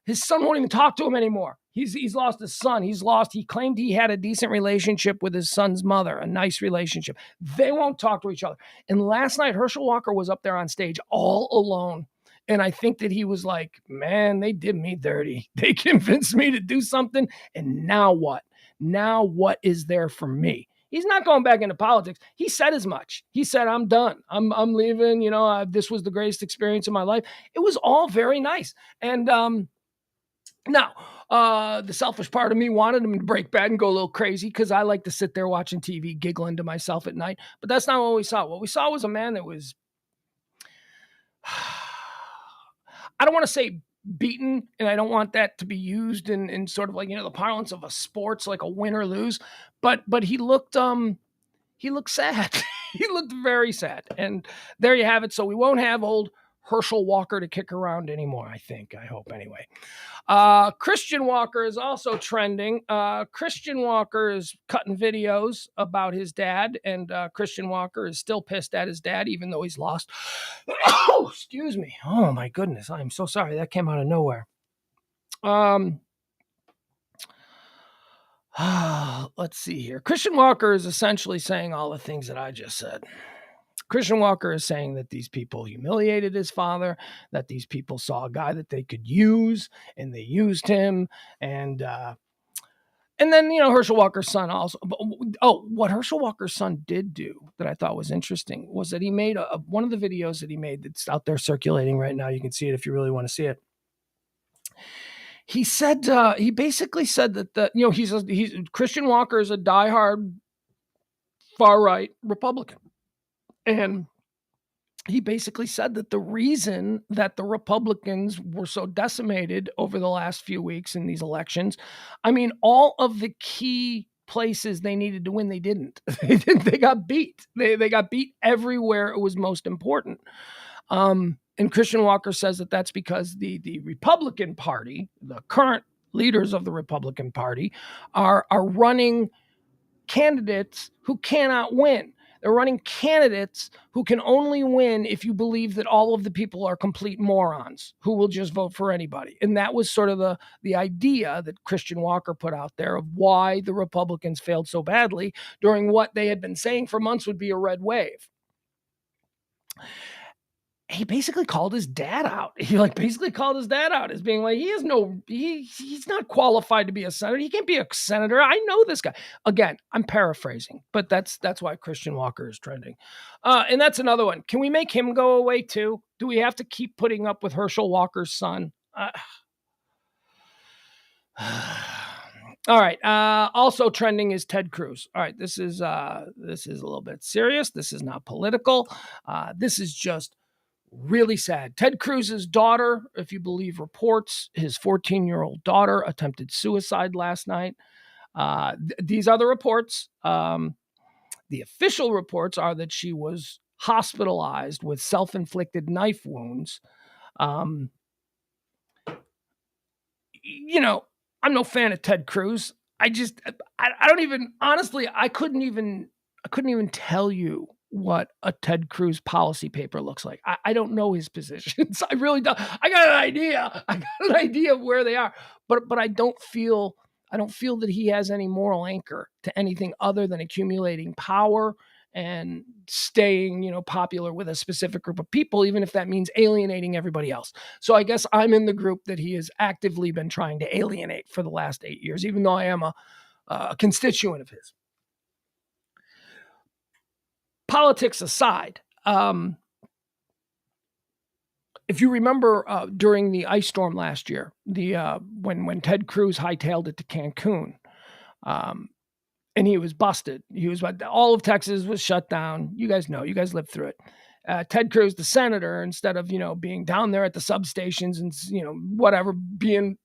his son won't even talk to him anymore. He's lost his son. He claimed he had a decent relationship with his son's mother, a nice relationship. They won't talk to each other. And last night, Herschel Walker was up there on stage all alone. And I think that he was like, man, they did me dirty. They convinced me to do something. And now what? Now what is there for me? He's not going back into politics. He said as much. He said, I'm done. I'm leaving. This was the greatest experience of my life. It was all very nice. And now, the selfish part of me wanted him to break bad and go a little crazy because I like to sit there watching TV, giggling to myself at night. But that's not what we saw. What we saw was a man that was, I don't want to say beaten, and I don't want that to be used in sort of like, the parlance of a sports, like a win or lose. But he looked sad. He looked very sad. And there you have it. So we won't have old Herschel Walker to kick around anymore, I hope anyway. Christian Walker is also trending. Christian Walker is cutting videos about his dad, and Christian Walker is still pissed at his dad, even though he's lost. Oh, excuse me. Oh, my goodness. I'm so sorry. That came out of nowhere. Let's see here. Christian Walker is essentially saying all the things that I just said. Christian Walker is saying that these people humiliated his father, that these people saw a guy that they could use, and they used him. And And then, Herschel Walker's son also. What Herschel Walker's son did do that I thought was interesting was that he made one of the videos that he made that's out there circulating right now. You can see it if you really want to see it. He said, he basically said that he's Christian Walker is a diehard far right Republican, and he basically said that the reason that the Republicans were so decimated over the last few weeks in these elections, I mean, all of the key places they needed to win, they didn't. They got beat. They got beat everywhere it was most important. And Christian Walker says that that's because the Republican Party, the current leaders of the Republican Party, are running candidates who cannot win. They're running candidates who can only win if you believe that all of the people are complete morons who will just vote for anybody. And that was sort of the idea that Christian Walker put out there of why the Republicans failed so badly during what they had been saying for months would be a red wave. He basically called his dad out. He basically called his dad out as being like, he's not qualified to be a senator. He can't be a senator. I know this guy. Again, I'm paraphrasing, but that's why Christian Walker is trending. And that's another one. Can we make him go away too? Do we have to keep putting up with Herschel Walker's son? All right. Also trending is Ted Cruz. All right. This is a little bit serious. This is not political. This is just really sad. Ted Cruz's daughter, if you believe reports, his 14-year-old daughter attempted suicide last night. These are the reports. The official reports are that she was hospitalized with self-inflicted knife wounds. I'm no fan of Ted Cruz. I don't even, honestly, I couldn't even tell you what a Ted Cruz policy paper looks like. I don't know his positions. I really don't. I got an idea of where they are, but I don't feel that he has any moral anchor to anything other than accumulating power and staying, popular with a specific group of people, even if that means alienating everybody else. So I guess I'm in the group that he has actively been trying to alienate for the last 8 years, even though I am a constituent of his. Politics aside, if you remember during the ice storm last year, when Ted Cruz hightailed it to Cancun, and he was busted. All of Texas was shut down. You guys know. You guys lived through it. Ted Cruz, the senator, instead of being down there at the substations and whatever, being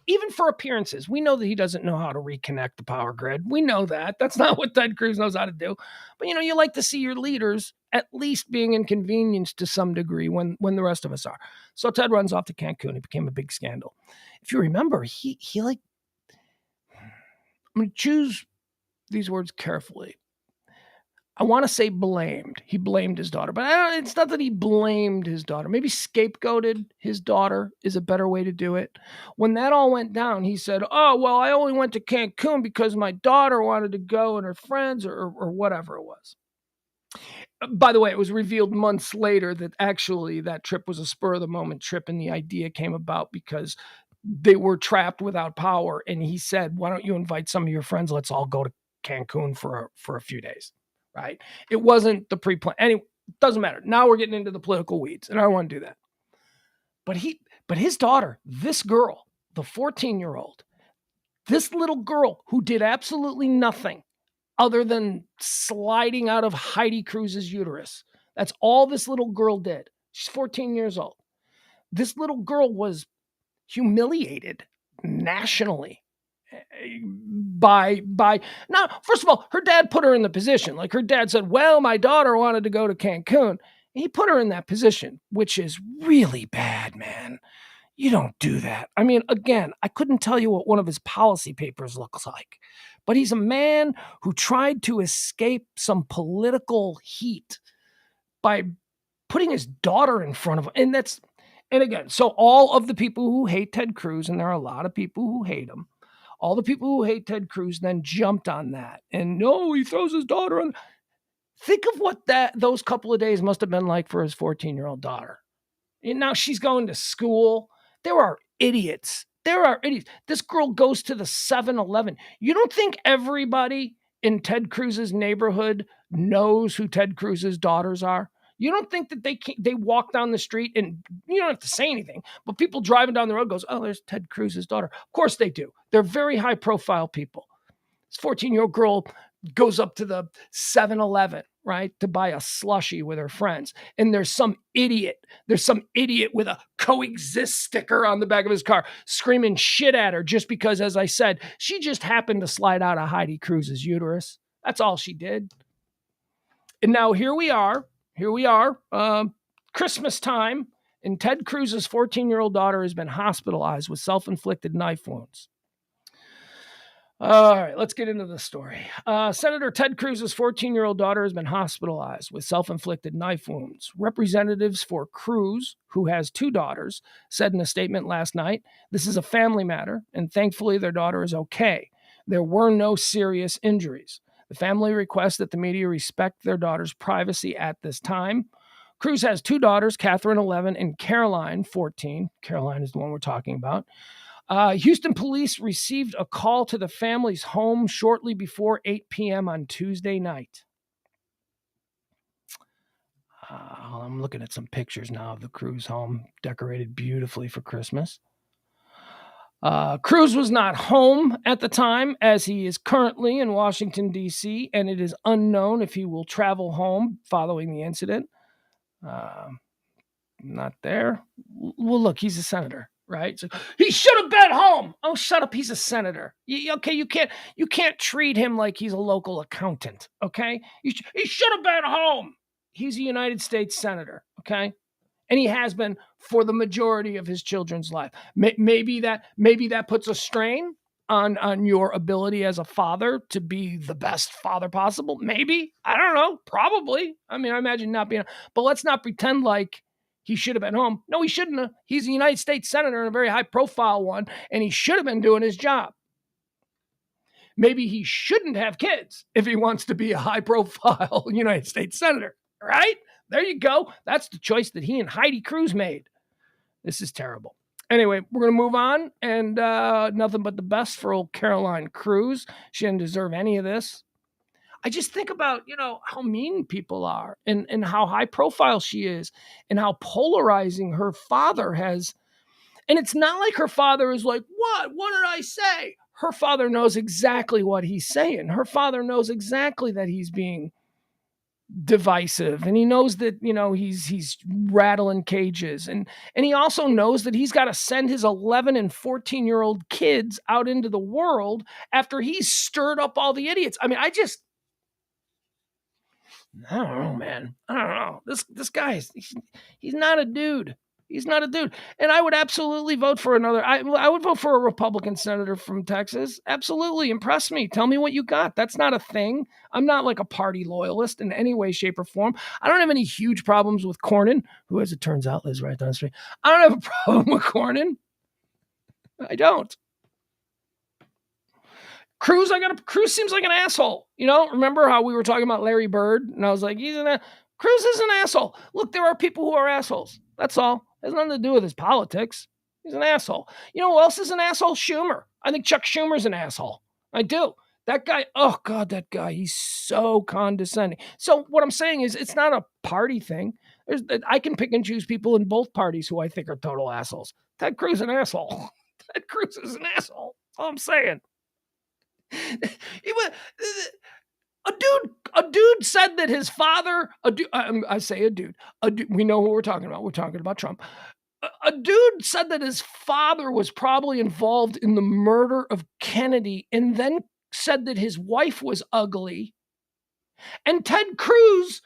even for appearances, we know that he doesn't know how to reconnect the power grid. We know that. That's not what Ted Cruz knows how to do. But, you like to see your leaders at least being inconvenienced to some degree when the rest of us are. So Ted runs off to Cancun. It became a big scandal. If you remember, I'm going to choose these words carefully. I want to say blamed. He blamed his daughter, but it's not that he blamed his daughter. Maybe scapegoated his daughter is a better way to do it. When that all went down, he said, oh, well, I only went to Cancun because my daughter wanted to go and her friends or whatever it was. By the way, it was revealed months later that actually that trip was a spur of the moment trip, and the idea came about because they were trapped without power. And he said, why don't you invite some of your friends? Let's all go to Cancun for a few days. Right? It wasn't the pre-plan. Anyway, it doesn't matter. Now we're getting into the political weeds, and I don't want to do that. But his daughter, this girl, the 14-year-old, this little girl who did absolutely nothing other than sliding out of Heidi Cruz's uterus. That's all this little girl did. She's 14 years old. This little girl was humiliated nationally by now, first of all, her dad put her in the position. Like, her dad said, well, my daughter wanted to go to Cancun. He put her in that position, which is really bad, man. You don't do that. I mean, again, I couldn't tell you what one of his policy papers looks like, but he's a man who tried to escape some political heat by putting his daughter in front of him. And again, so all of the people who hate Ted Cruz, and there are a lot of people who hate him, all the people who hate Ted Cruz then jumped on that. And no, he throws his daughter on. Think of what those couple of days must have been like for his 14-year-old daughter. And now she's going to school. There are idiots There are idiots. This girl goes to the 7-Eleven. You don't think everybody in Ted Cruz's neighborhood knows who Ted Cruz's daughters are? You don't think that they walk down the street and you don't have to say anything, but people driving down the road goes, oh, there's Ted Cruz's daughter. Of course they do. They're very high profile people. This 14-year-old girl goes up to the 7-Eleven, right, to buy a slushie with her friends. And there's some idiot with a coexist sticker on the back of his car screaming shit at her just because, as I said, she just happened to slide out of Heidi Cruz's uterus. That's all she did. And now here we are, Christmas time, and Ted Cruz's 14-year-old daughter has been hospitalized with self-inflicted knife wounds. All right, let's get into the story. Senator Ted Cruz's 14-year-old daughter has been hospitalized with self-inflicted knife wounds. Representatives for Cruz, who has 2 daughters, said in a statement last night, this is a family matter, and thankfully their daughter is okay. There were no serious injuries. The family requests that the media respect their daughter's privacy at this time. Cruz has 2 daughters, Catherine, 11, and Caroline, 14. Caroline is the one we're talking about. Houston police received a call to the family's home shortly before 8 p.m. on Tuesday night. I'm looking at some pictures now of the Cruz home, decorated beautifully for Christmas. Cruz was not home at the time, as he is currently in Washington, D.C., and it is unknown if he will travel home following the incident. Not there. Well, look, he's a senator, right? So he should have been home. Oh, shut up. He's a senator. You can't treat him like he's a local accountant, okay? He should have been home. He's a United States senator, okay? And he has been for the majority of his children's life. Maybe that puts a strain on your ability as a father to be the best father possible. Maybe. I don't know. Probably. I mean, I imagine not being. But let's not pretend like he should have been home. No, he shouldn't have. He's a United States senator and a very high-profile one, and he should have been doing his job. Maybe he shouldn't have kids if he wants to be a high-profile United States senator, right? There you go. That's the choice that he and Heidi Cruz made. This is terrible. Anyway, we're going to move on, and nothing but the best for old Caroline Cruz. She didn't deserve any of this. I just think about, how mean people are and how high profile she is and how polarizing her father has. And it's not like her father is like, what? What did I say? Her father knows exactly what he's saying. Her father knows exactly that he's being divisive, and he knows that he's rattling cages, and he also knows that he's got to send his 11 and 14-year-old kids out into the world after he's stirred up all the idiots. I mean, I don't know, man. I don't know. This guy he's not a dude. He's not a dude. And I would absolutely vote for I would vote for a Republican senator from Texas. Absolutely. Impress me. Tell me what you got. That's not a thing. I'm not like a party loyalist in any way, shape, or form. I don't have any huge problems with Cornyn, who, as it turns out, lives right down the street. I don't have a problem with Cornyn. I don't. Cruz seems like an asshole. Remember how we were talking about Larry Bird? And I was like, Cruz is an asshole. Look, there are people who are assholes. That's all. It has nothing to do with his politics. He's an asshole. You know who else is an asshole? Schumer. I think Chuck Schumer's an asshole. I do. That guy, oh God, that guy, he's so condescending. So what I'm saying is it's not a party thing. I can pick and choose people in both parties who I think are total assholes. Ted Cruz is an asshole. Ted Cruz is an asshole. That's all I'm saying. A dude said that his father, I say a dude, we know who we're talking about. We're talking about Trump. A dude said that his father was probably involved in the murder of Kennedy and then said that his wife was ugly. And Ted Cruz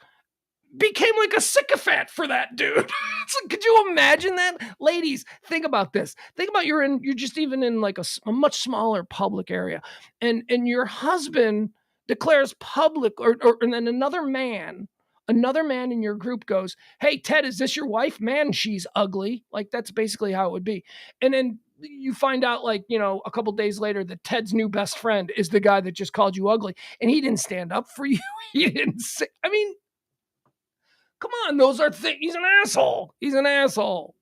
became like a sycophant for that dude. Like, could you imagine that? Ladies, think about this. Think about you're just even in like a much smaller public area, and your husband declares public, and then another man in your group goes, "Hey, Ted, is this your wife? Man, she's ugly." Like, that's basically how it would be. And then you find out, like, a couple days later that Ted's new best friend is the guy that just called you ugly, and he didn't stand up for you. He didn't say, I mean, come on, those are things. He's an asshole. He's an asshole.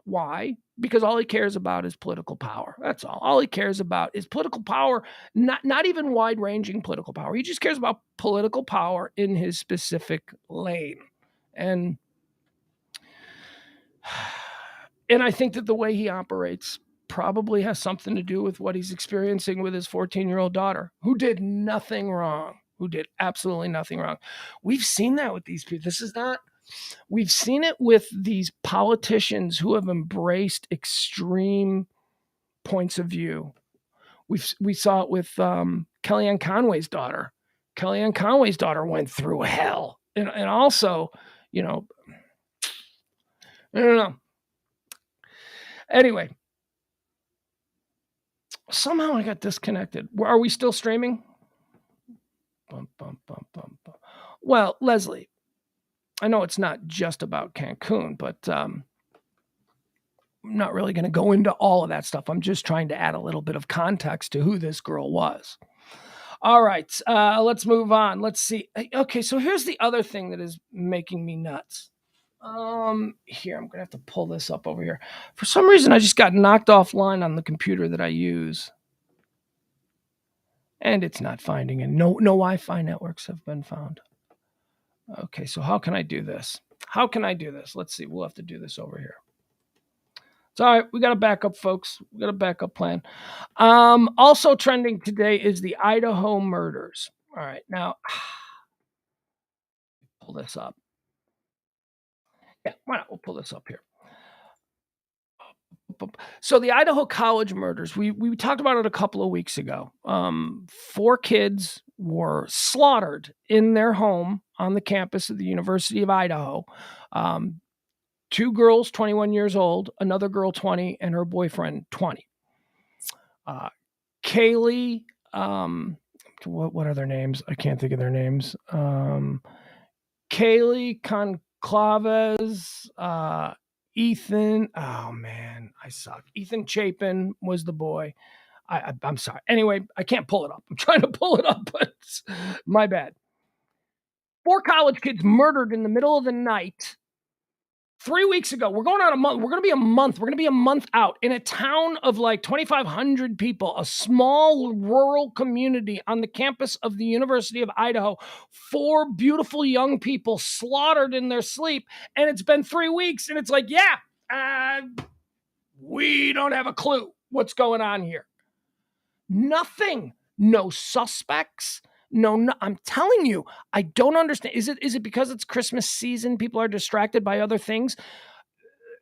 Why? because all he cares about is political power. That's all. All he cares about is political power, not even wide-ranging political power. He just cares about political power in his specific lane. And I think that the way he operates probably has something to do with what he's experiencing with his 14-year-old daughter, who did nothing wrong, who did absolutely nothing wrong. We've seen that with these people. We've seen it with these politicians who have embraced extreme points of view. We saw it with Kellyanne Conway's daughter. Kellyanne Conway's daughter went through hell. And also, I don't know. Anyway, somehow I got disconnected. Are we still streaming? Well, Leslie, I know it's not just about Cancun, but I'm not really going to go into all of that stuff. I'm just trying to add a little bit of context to who this girl was. All right, let's move on. Let's see. Okay, so here's the other thing that is making me nuts. Here, I'm going to have to pull this up over here. For some reason, I just got knocked offline on the computer that I use. And it's not finding it. No Wi-Fi networks have been found. Okay, so how can I do this? Let's see. We'll have to do this over here. It's all right. We got a backup, folks. We got a backup plan. Also trending today is the Idaho murders. All right, now pull this up. Yeah, why not? We'll pull this up here. So the Idaho college murders, we talked about it a couple of weeks ago. 4 kids were slaughtered in their home on the campus of the University of Idaho. 2 girls, 21 years old, another girl, 20, and her boyfriend, 20. Kaylee, what are their names? I can't think of their names. Kaylee Conclaves, Ethan, oh man, I suck. Ethan Chapin was the boy. I'm sorry. Anyway, I can't pull it up. I'm trying to pull it up, but my bad. 4 college kids murdered in the middle of the night 3 weeks ago. We're going on a month. We're going to be a month out in a town of like 2,500 people, a small rural community on the campus of the University of Idaho. 4 beautiful young people slaughtered in their sleep. And it's been 3 weeks. And it's like, we don't have a clue what's going on here. Nothing. No suspects. No, I'm telling you, I don't understand. Is it because it's Christmas season? People are distracted by other things.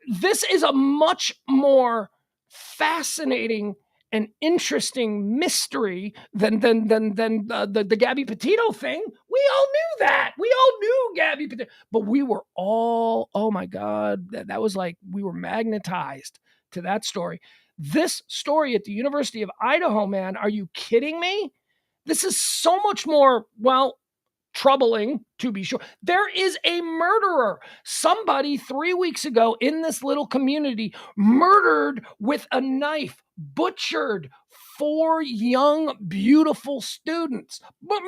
This is a much more fascinating and interesting mystery than the Gabby Petito thing. We all knew that. We all knew Gabby Petito, but we were all, oh my God, that was like we were magnetized to that story. This story at the University of Idaho, man, are you kidding me? This is so much more, troubling, to be sure. There is a murderer. Somebody 3 weeks ago in this little community murdered with a knife, butchered 4 young, beautiful students, but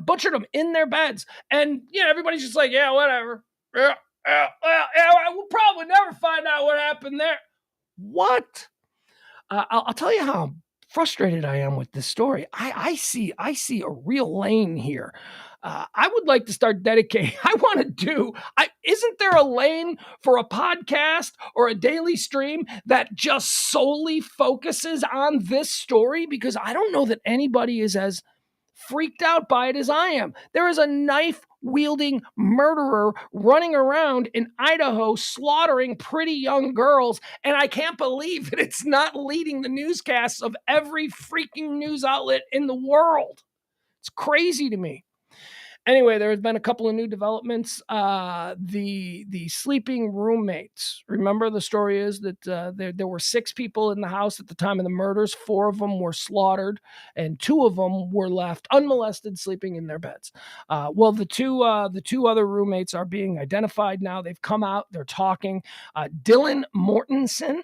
butchered them in their beds. And, everybody's just like, yeah, whatever. Yeah, we'll probably never find out what happened there. What? I'll tell you how frustrated I am with this story. I see a real lane here. I would like to start dedicating. Isn't there a lane for a podcast or a daily stream that just solely focuses on this story? Because I don't know that anybody is as freaked out by it as I am. There is a knife-wielding murderer running around in Idaho slaughtering pretty young girls, and I can't believe that it's not leading the newscasts of every freaking news outlet in the world. It's crazy to me. Anyway, there has been a couple of new developments. The sleeping roommates. Remember, the story is that there were 6 people in the house at the time of the murders. 4 of them were slaughtered, and 2 of them were left unmolested, sleeping in their beds. The two other roommates are being identified now. They've come out. They're talking. Dylan Mortensen,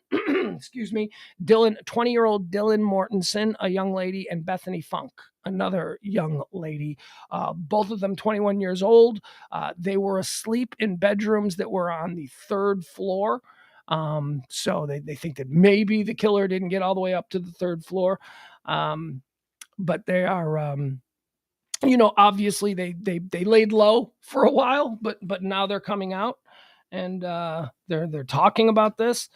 excuse me, 20-year-old Dylan Mortensen, a young lady, and Bethany Funk, another young lady, both of them 21 years old. They were asleep in bedrooms that were on the 3rd floor. So they think that maybe the killer didn't get all the way up to the third floor. But they are, obviously they laid low for a while, but now they're coming out and they're talking about this.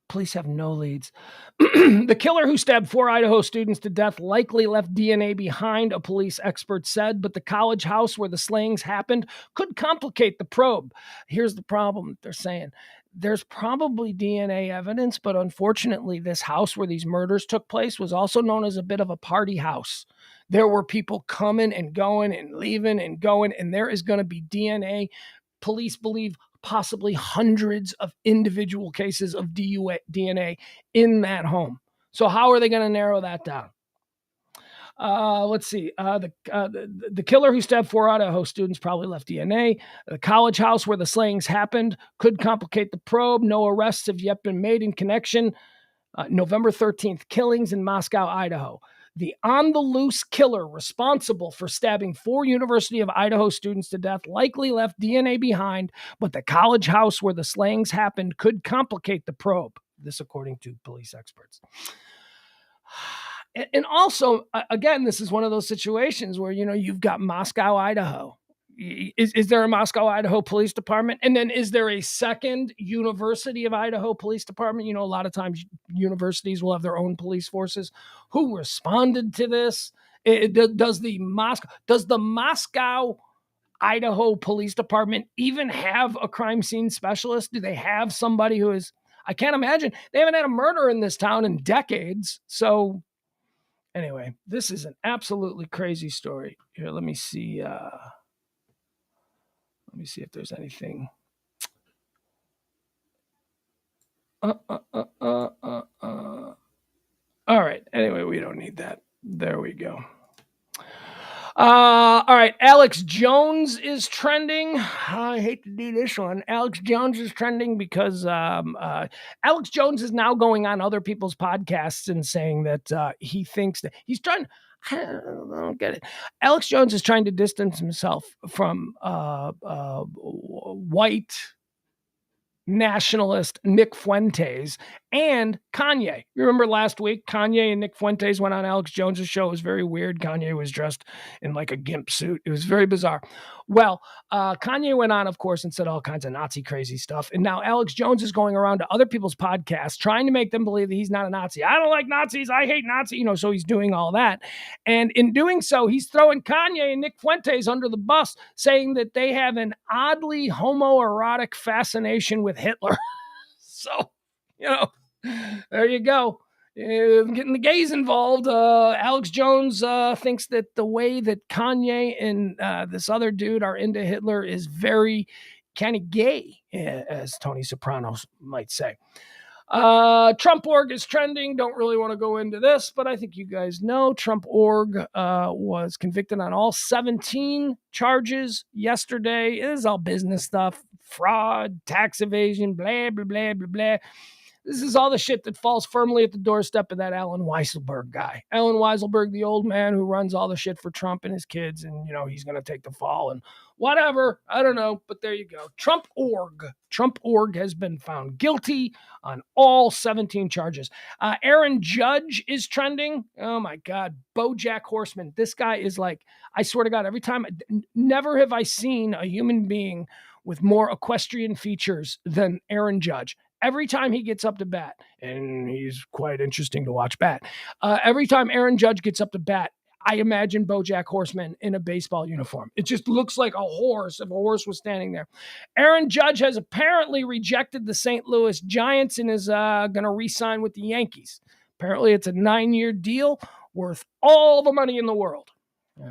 Police have no leads. The killer who stabbed 4 Idaho students to death likely left DNA behind, a police expert said, but the college house where the slayings happened could complicate the probe. Here's the problem they're saying. There's probably DNA evidence, but unfortunately, this house where these murders took place was also known as a bit of a party house. There were people coming and going and leaving and going, and there is going to be DNA. Police believe possibly hundreds of individual cases of DNA in that home. So how are they going to narrow that down? Let's see. The killer who stabbed 4 Idaho students probably left DNA. The college house where the slayings happened could complicate the probe. No arrests have yet been made in connection. November 13th, killings in Moscow, Idaho. The on-the-loose killer responsible for stabbing 4 University of Idaho students to death likely left DNA behind, but the college house where the slayings happened could complicate the probe. This according to police experts. And also, again, this is one of those situations where, you've got Moscow, Idaho. Is there a Moscow, Idaho police department? And then is there a second University of Idaho police department? A lot of times universities will have their own police forces. Who responded to this? Does the Moscow, Idaho police department even have a crime scene specialist? Do they have somebody who is, I can't imagine. They haven't had a murder in this town in decades. So anyway, this is an absolutely crazy story. Here, let me see. Let me see if there's anything. All right. Anyway, we don't need that. There we go. All right. Alex Jones is trending. I hate to do this one. Alex Jones is trending because Alex Jones is now going on other people's podcasts and saying that he thinks that he's trying. I don't get it. Alex Jones is trying to distance himself from white nationalist Nick Fuentes and Kanye. You remember last week, Kanye and Nick Fuentes went on Alex Jones's show. It was very weird. Kanye was dressed in like a gimp suit. It was very bizarre. Well, Kanye went on, of course, and said all kinds of Nazi crazy stuff. And now Alex Jones is going around to other people's podcasts trying to make them believe that he's not a Nazi. I don't like Nazis. I hate Nazis. So he's doing all that. And in doing so, he's throwing Kanye and Nick Fuentes under the bus, saying that they have an oddly homoerotic fascination with Hitler. So, there you go. Getting the gays involved. Alex Jones thinks that the way that Kanye and this other dude are into Hitler is very kind of gay, as Tony Soprano might say. Trump org is trending. Don't really want to go into this, but I think you guys know Trump org was convicted on all 17 charges yesterday. It is all business stuff, fraud, tax evasion, blah, blah, blah, blah, blah. This is all the shit that falls firmly at the doorstep of that Alan Weisselberg guy. Alan Weisselberg, the old man who runs all the shit for Trump and his kids, and, he's going to take the fall and whatever. I don't know, but there you go. Trump org has been found guilty on all 17 charges. Aaron Judge is trending. Oh, my God. BoJack Horseman. This guy is like, I swear to God, every time, never have I seen a human being with more equestrian features than Aaron Judge. Every time he gets up to bat, and he's quite interesting to watch bat, every time Aaron Judge gets up to bat, I imagine BoJack Horseman in a baseball uniform. It just looks like a horse if a horse was standing there. Aaron Judge has apparently rejected the St. Louis Giants and is going to re-sign with the Yankees. Apparently, it's a 9-year deal worth all the money in the world.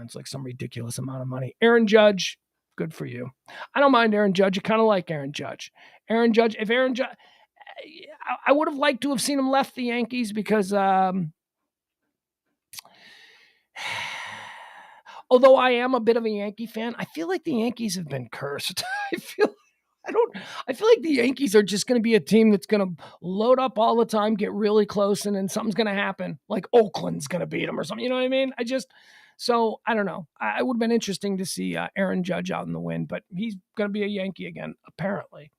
It's like some ridiculous amount of money. Aaron Judge, good for you. I don't mind Aaron Judge. I kind of like Aaron Judge. If Aaron Judge... I would have liked to have seen him left the Yankees because although I am a bit of a Yankee fan, I feel like the Yankees have been cursed. I feel like the Yankees are just going to be a team that's going to load up all the time, get really close, and then something's going to happen. Like Oakland's going to beat them or something. You know what I mean? So I don't know. It would have been interesting to see Aaron Judge out in the wind, but he's going to be a Yankee again, apparently.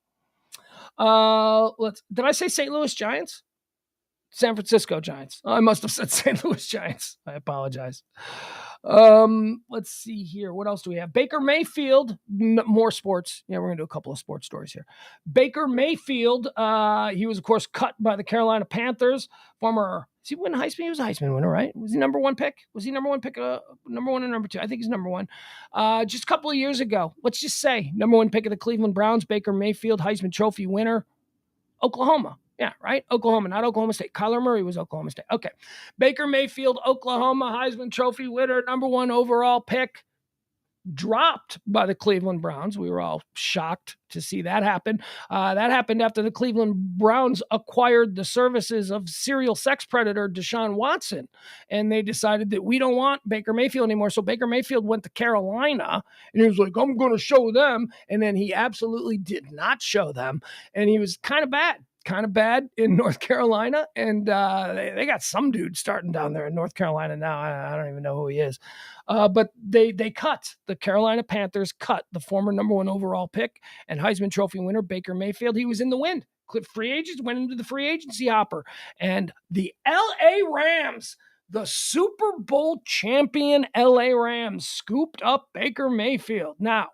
Did I say St. Louis Giants? San Francisco Giants. I must have said St. Louis Giants. I apologize. Let's see here. What else do we have? Baker Mayfield, more sports. Yeah, we're going to do a couple of sports stories here. Baker Mayfield, he was, of course, cut by the Carolina Panthers. Is he win Heisman? He was a Heisman winner, right? Was he number one pick? Was he number one pick? Number one and number two? I think he's number one. Just a couple of years ago, let's just say, number one pick of the Cleveland Browns, Baker Mayfield, Heisman Trophy winner, Oklahoma. Yeah, right? Oklahoma, not Oklahoma State. Kyler Murray was Oklahoma State. Okay. Baker Mayfield, Oklahoma, Heisman Trophy winner, number one overall pick, dropped by the Cleveland Browns. We were all shocked to see that happen. That happened after the Cleveland Browns acquired the services of serial sex predator Deshaun Watson, and they decided that we don't want Baker Mayfield anymore. So Baker Mayfield went to Carolina, and he was like, I'm going to show them. And then he absolutely did not show them, and he was kind of bad in North Carolina. And they got some dude starting down there in North Carolina now. I don't even know who he is. But the Carolina Panthers cut the former number one overall pick and Heisman Trophy winner, Baker Mayfield. He was in the wind. Free agents went into the free agency hopper. And the LA Rams, the Super Bowl champion LA Rams, scooped up Baker Mayfield. Now,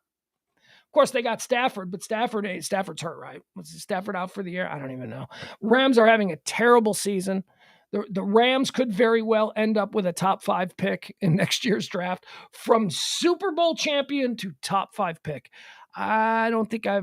of course, they got Stafford, but Stafford's hurt, right? Was Stafford out for the year? I don't even know. Rams are having a terrible season. The Rams could very well end up with a top 5 pick in next year's draft. From Super Bowl champion to top 5 pick. I don't think I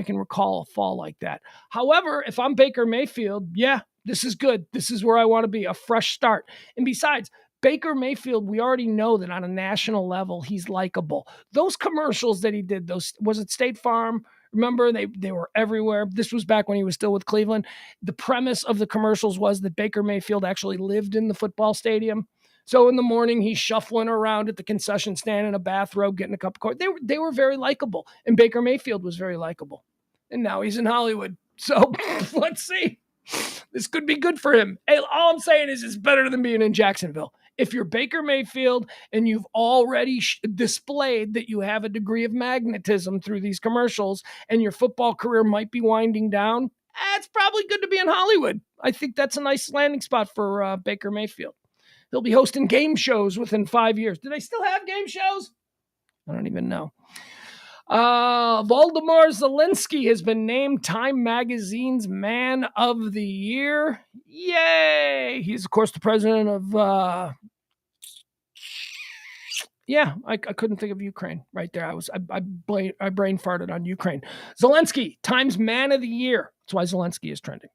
can recall a fall like that. However, if I'm Baker Mayfield, yeah, this is good. This is where I want to be, a fresh start. And besides, Baker Mayfield, we already know that on a national level, he's likable. Those commercials that he did, was it State Farm? Remember, they were everywhere. This was back when he was still with Cleveland. The premise of the commercials was that Baker Mayfield actually lived in the football stadium. So in the morning, he's shuffling around at the concession stand in a bathrobe, getting a cup of coffee. They were very likable, and Baker Mayfield was very likable. And now he's in Hollywood. So let's see. This could be good for him. Hey, all I'm saying is it's better than being in Jacksonville. If you're Baker Mayfield and you've already displayed that you have a degree of magnetism through these commercials and your football career might be winding down, it's probably good to be in Hollywood. I think that's a nice landing spot for Baker Mayfield. He'll be hosting game shows within 5 years. Do they still have game shows? I don't even know. Volodymyr Zelensky has been named Time Magazine's Man of the Year. Yay! He's, of course, the president of... I couldn't think of Ukraine right there. I brain farted on Ukraine. Zelensky, Time's Man of the Year. That's why Zelensky is trending.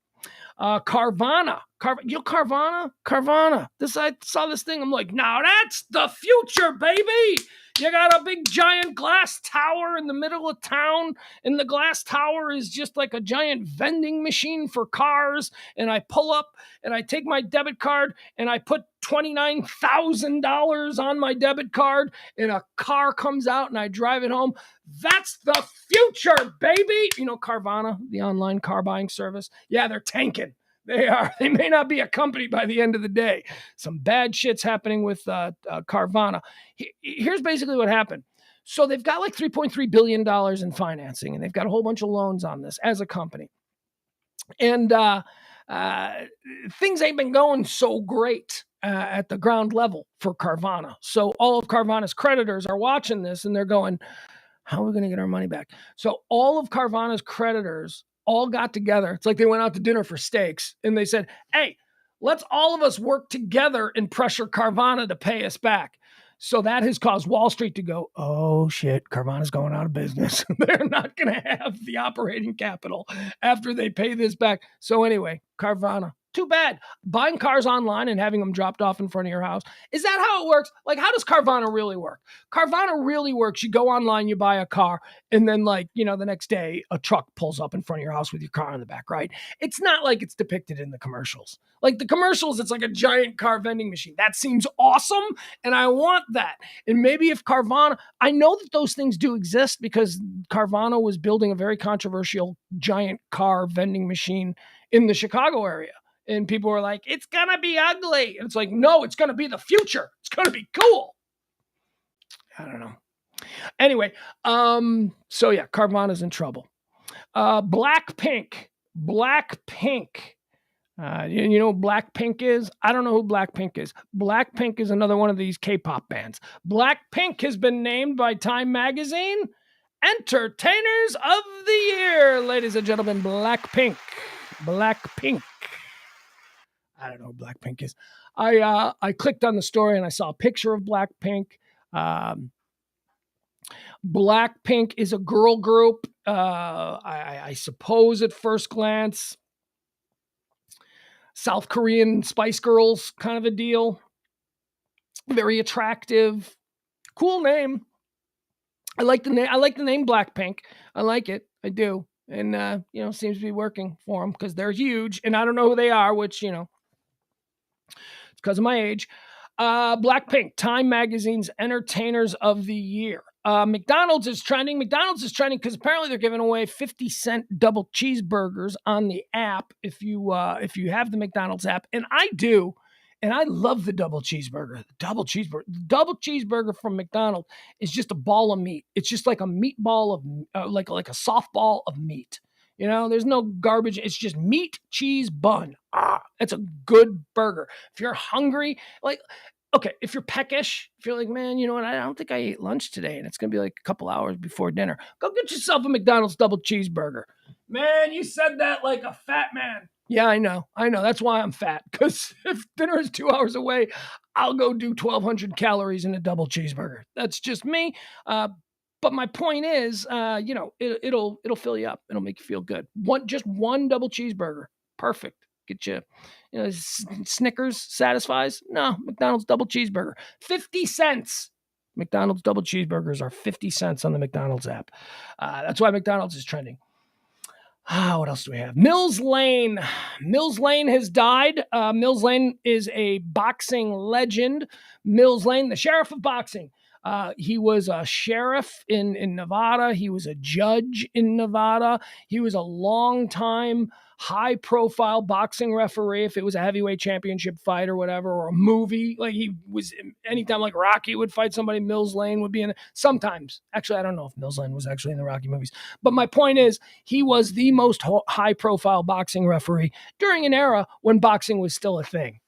Carvana. Carvana. I saw this thing. I'm like, now that's the future, baby. You got a big giant glass tower in the middle of town, and the glass tower is just like a giant vending machine for cars. And I pull up and I take my debit card and I put $29,000 on my debit card, and a car comes out and I drive it home. That's the future, baby. You know, Carvana, the online car buying service. Yeah, they're tanking. They are. They may not be a company by the end of the day. Some bad shit's happening with Carvana. Here's basically what happened. So they've got like $3.3 billion in financing, and they've got a whole bunch of loans on this as a company. And things ain't been going so great at the ground level for Carvana. So all of Carvana's creditors are watching this, and they're going, how are we going to get our money back? So all of Carvana's creditors all got together. It's like they went out to dinner for steaks, and they said, hey, let's all of us work together and pressure Carvana to pay us back. So that has caused Wall Street to go, oh shit, Carvana's going out of business. They're not going to have the operating capital after they pay this back. So anyway, Carvana, too bad. Buying cars online and having them dropped off in front of your house. Is that how it works? Like, how does Carvana really work? Carvana really works. You go online, you buy a car, and then the next day a truck pulls up in front of your house with your car in the back, right? It's not like it's depicted in the commercials. Like the commercials, it's like a giant car vending machine. That seems awesome, and I want that. And maybe if Carvana, I know that those things do exist because Carvana was building a very controversial giant car vending machine in the Chicago area. And people were like, it's going to be ugly. And it's like, no, it's going to be the future. It's going to be cool. I don't know. Anyway, so yeah, Carvana's in trouble. Blackpink. Blackpink. You know what Blackpink is? I don't know who Blackpink is. Blackpink is another one of these K-pop bands. Blackpink has been named by Time Magazine Entertainers of the Year. Ladies and gentlemen, Blackpink. Blackpink. I don't know who Blackpink is. I clicked on the story and I saw a picture of Blackpink. Blackpink is a girl group. I suppose at first glance, South Korean Spice Girls kind of a deal. Very attractive, cool name. I like the name. I like the name Blackpink. I like it. I do. And seems to be working for them because they're huge. And I don't know who they are, which it's because of my age. Blackpink, Time Magazine's Entertainers of the Year. McDonald's is trending. McDonald's is trending because apparently they're giving away 50-cent double cheeseburgers on the app if you have the McDonald's app, and I do, and I love the double cheeseburger. The double cheeseburger from McDonald's is just a ball of meat. It's just like a meatball of like a softball of meat. There's no garbage. It's just meat, cheese, bun. It's a good burger. If you're hungry, if you're peckish, if you're like, man, you know what? I don't think I ate lunch today, and it's going to be like a couple hours before dinner. Go get yourself a McDonald's double cheeseburger. Man, you said that like a fat man. Yeah, I know. That's why I'm fat, because if dinner is 2 hours away, I'll go do 1,200 calories in a double cheeseburger. That's just me. But my point is, it'll fill you up. It'll make you feel good. Just one double cheeseburger. Perfect. Get you, Snickers satisfies? No, McDonald's double cheeseburger. 50 cents. McDonald's double cheeseburgers are 50 cents on the McDonald's app. That's why McDonald's is trending. What else do we have? Mills Lane. Mills Lane has died. Mills Lane is a boxing legend. Mills Lane, the sheriff of boxing. He was a sheriff in Nevada. He was a judge in Nevada. He was a long-time, high-profile boxing referee. If it was a heavyweight championship fight or whatever, or a movie, like he was, anytime like Rocky would fight somebody, Mills Lane would be in it. Sometimes. Actually, I don't know if Mills Lane was actually in the Rocky movies. But my point is, he was the most high-profile boxing referee during an era when boxing was still a thing.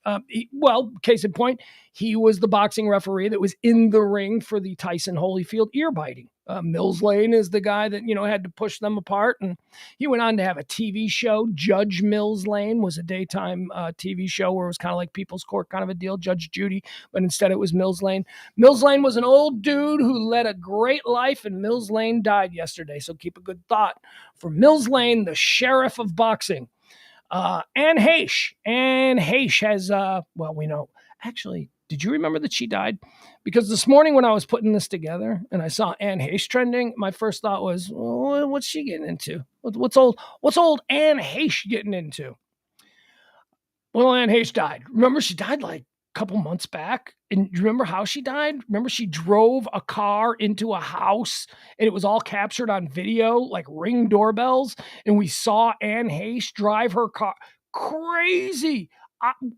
Case in point, he was the boxing referee that was in the ring for the Tyson Holyfield ear biting. Mills Lane is the guy that, had to push them apart. And he went on to have a TV show. Judge Mills Lane was a daytime TV show where it was kind of like People's Court kind of a deal, Judge Judy, but instead it was Mills Lane. Mills Lane was an old dude who led a great life, and Mills Lane died yesterday. So keep a good thought for Mills Lane, the sheriff of boxing. Anne Heche. Anne Heche has, we know. Actually, did you remember that she died? Because this morning when I was putting this together and I saw Anne Heche trending, my first thought was, what's she getting into? What's old Anne Heche getting into? Well, Anne Heche died. Remember, she died like a couple months back. And you remember how she died? Remember, she drove a car into a house and it was all captured on video, like Ring doorbells. And we saw Anne Heche drive her car. Crazy.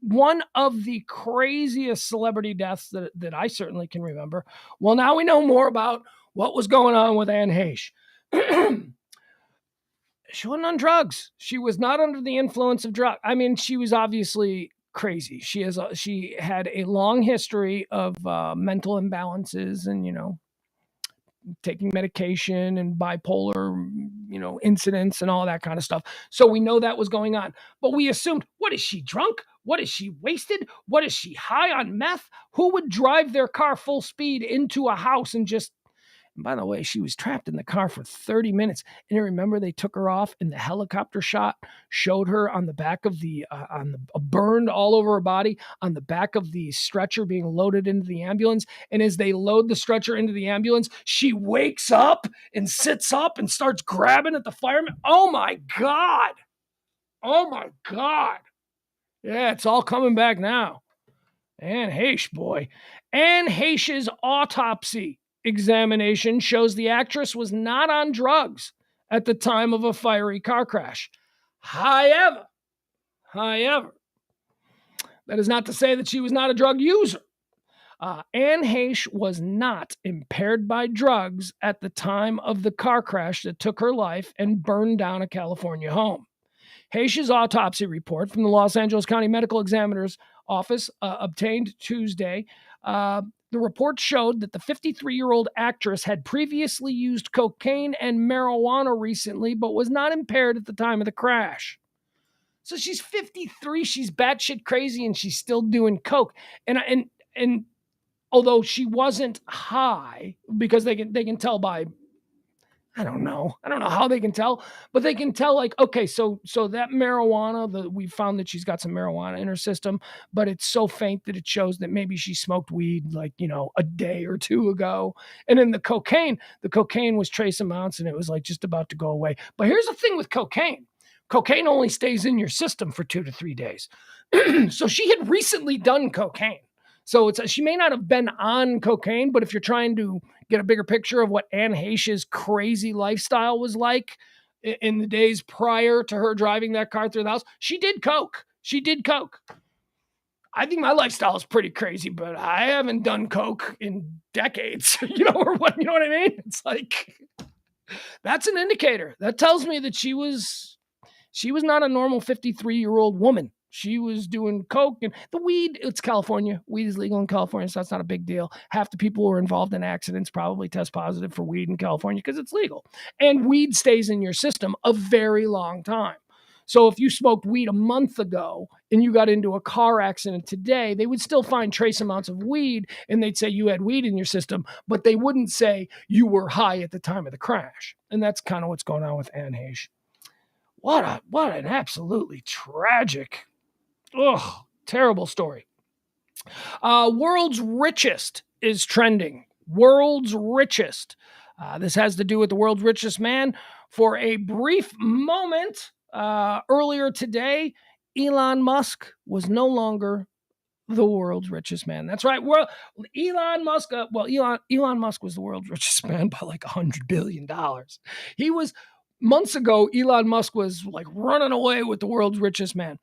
One of the craziest celebrity deaths that I certainly can remember. Well, now we know more about what was going on with Anne Heche. She wasn't on drugs. She was not under the influence of drugs. I mean, she was obviously crazy. She had a long history of mental imbalances and, taking medication and bipolar, incidents and all that kind of stuff. So we know that was going on. But we assumed, what is she, drunk? What is she, wasted? What is she, high on meth? Who would drive their car full speed into a house and just... And by the way, she was trapped in the car for 30 minutes. And I remember they took her off and the helicopter shot showed her on the back of burned all over her body on the back of the stretcher being loaded into the ambulance. And as they load the stretcher into the ambulance, she wakes up and sits up and starts grabbing at the fireman. Oh my God. Oh my God. Yeah, it's all coming back now. Anne Heche, boy. Anne Heche's autopsy examination shows the actress was not on drugs at the time of a fiery car crash. However, that is not to say that she was not a drug user. Anne Heche was not impaired by drugs at the time of the car crash that took her life and burned down a California home. Heche's autopsy report from the Los Angeles County Medical Examiner's Office, obtained Tuesday, the report showed that the 53-year-old actress had previously used cocaine and marijuana recently, but was not impaired at the time of the crash. So she's 53, she's batshit crazy, and she's still doing coke. And although she wasn't high, because they can tell by, I don't know how they can tell, but they can tell, like, okay, so that marijuana, we found that she's got some marijuana in her system, but it's so faint that it shows that maybe she smoked weed, like, a day or two ago. And then the cocaine was trace amounts, and it was like just about to go away. But here's the thing with cocaine. Cocaine only stays in your system for 2 to 3 days. So she had recently done cocaine. So she may not have been on cocaine, but if you're trying to get a bigger picture of what Anne Heche's crazy lifestyle was like in the days prior to her driving that car through the house, she did coke. I think my lifestyle is pretty crazy, but I haven't done coke in decades, or what, you know what I mean? It's like, that's an indicator. That tells me that she was not a normal 53-year-old woman. She was doing coke, and the weed, it's California. Weed is legal in California, so that's not a big deal. Half the people who are involved in accidents probably test positive for weed in California because it's legal. And weed stays in your system a very long time. So if you smoked weed a month ago and you got into a car accident today, they would still find trace amounts of weed, and they'd say you had weed in your system, but they wouldn't say you were high at the time of the crash. And that's kind of what's going on with Anne Heche. What an absolutely tragic, terrible story. World's richest is trending. World's richest. This has to do with the world's richest man. For a brief moment earlier today, Elon Musk was no longer the world's richest man. That's right. Elon Musk was the world's richest man by like $100 billion. He was... Months ago, Elon Musk was like running away with the world's richest man.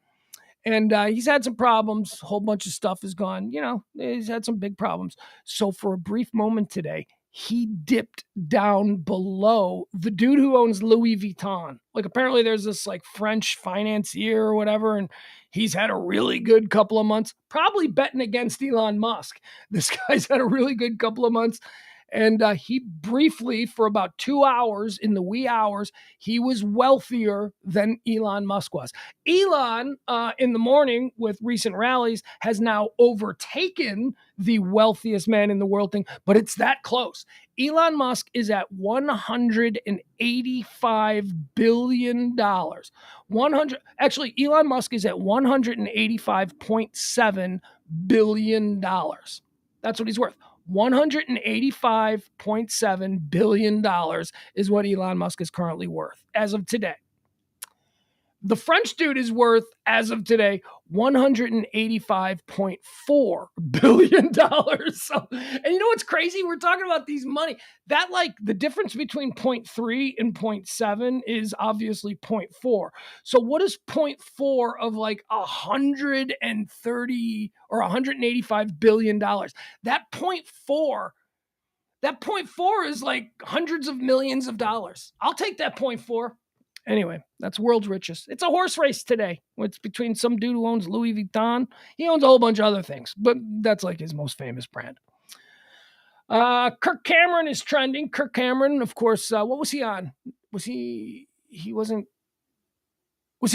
And he's had some problems. A whole bunch of stuff is gone. He's had some big problems. So for a brief moment today, he dipped down below the dude who owns Louis Vuitton. Like, apparently there's this like French financier or whatever, and he's had a really good couple of months, probably betting against Elon Musk. This guy's had a really good couple of months. And he briefly, for about 2 hours, in the wee hours, he was wealthier than Elon Musk was. Elon, in the morning with recent rallies, has now overtaken the wealthiest man in the world thing, but it's that close. Elon Musk is at $185 billion. Elon Musk is at $185.7 billion. That's what he's worth. $185.7 billion is what Elon Musk is currently worth as of today. The French dude is worth, as of today, $185.4 billion. So, and you know what's crazy? We're talking about these money. That, like, the difference between 0.3 and 0.7 is obviously 0.4. So what is 0.4 of like 130 or $185 billion? That 0.4 is like hundreds of millions of dollars. I'll take that 0.4. Anyway, that's world's richest. It's a horse race today. It's between some dude who owns Louis Vuitton. He owns a whole bunch of other things, but that's like his most famous brand. Kirk Cameron is trending. Kirk Cameron, of course, what was he on? Was he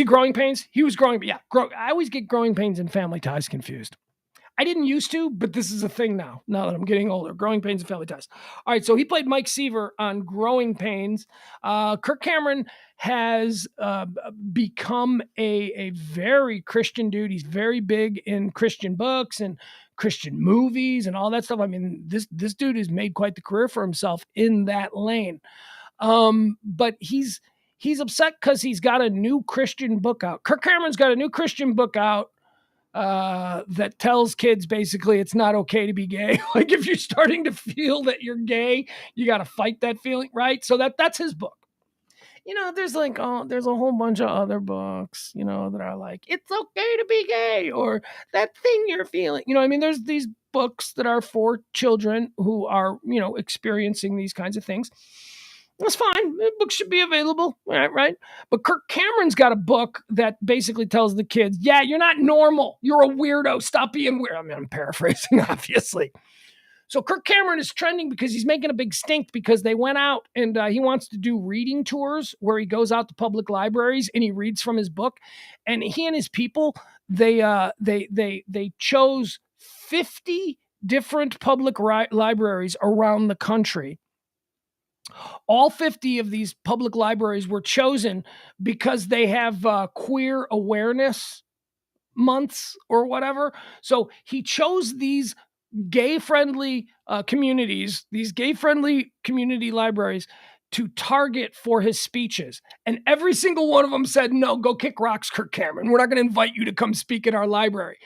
Growing Pains? He was Growing, yeah. I always get Growing Pains and Family Ties confused. I didn't used to, but this is a thing now that I'm getting older. Growing Pains and Family Ties. All right, so he played Mike Seaver on Growing Pains. Kirk Cameron has become a very Christian dude. He's very big in Christian books and Christian movies and all that stuff. I mean, this dude has made quite the career for himself in that lane. But he's upset because he's got a new Christian book out. Kirk Cameron's got a new Christian book out that tells kids basically it's not okay to be gay. Like, if you're starting to feel that you're gay, you got to fight that feeling, right? So that's his book. there's like, there's a whole bunch of other books, that are like, it's okay to be gay, or that thing you're feeling. There's these books that are for children who are, experiencing these kinds of things. That's fine. Books should be available, right? But Kirk Cameron's got a book that basically tells the kids, yeah, you're not normal. You're a weirdo. Stop being weird. I'm paraphrasing, obviously. So Kirk Cameron is trending because he's making a big stink, because they went out and he wants to do reading tours where he goes out to public libraries and he reads from his book. And he and his people, they chose 50 different public libraries around the country. All 50 of these public libraries were chosen because they have queer awareness months or whatever. So he chose these gay-friendly communities, these gay-friendly community libraries, to target for his speeches. And every single one of them said, no, go kick rocks, Kirk Cameron. We're not going to invite you to come speak in our library.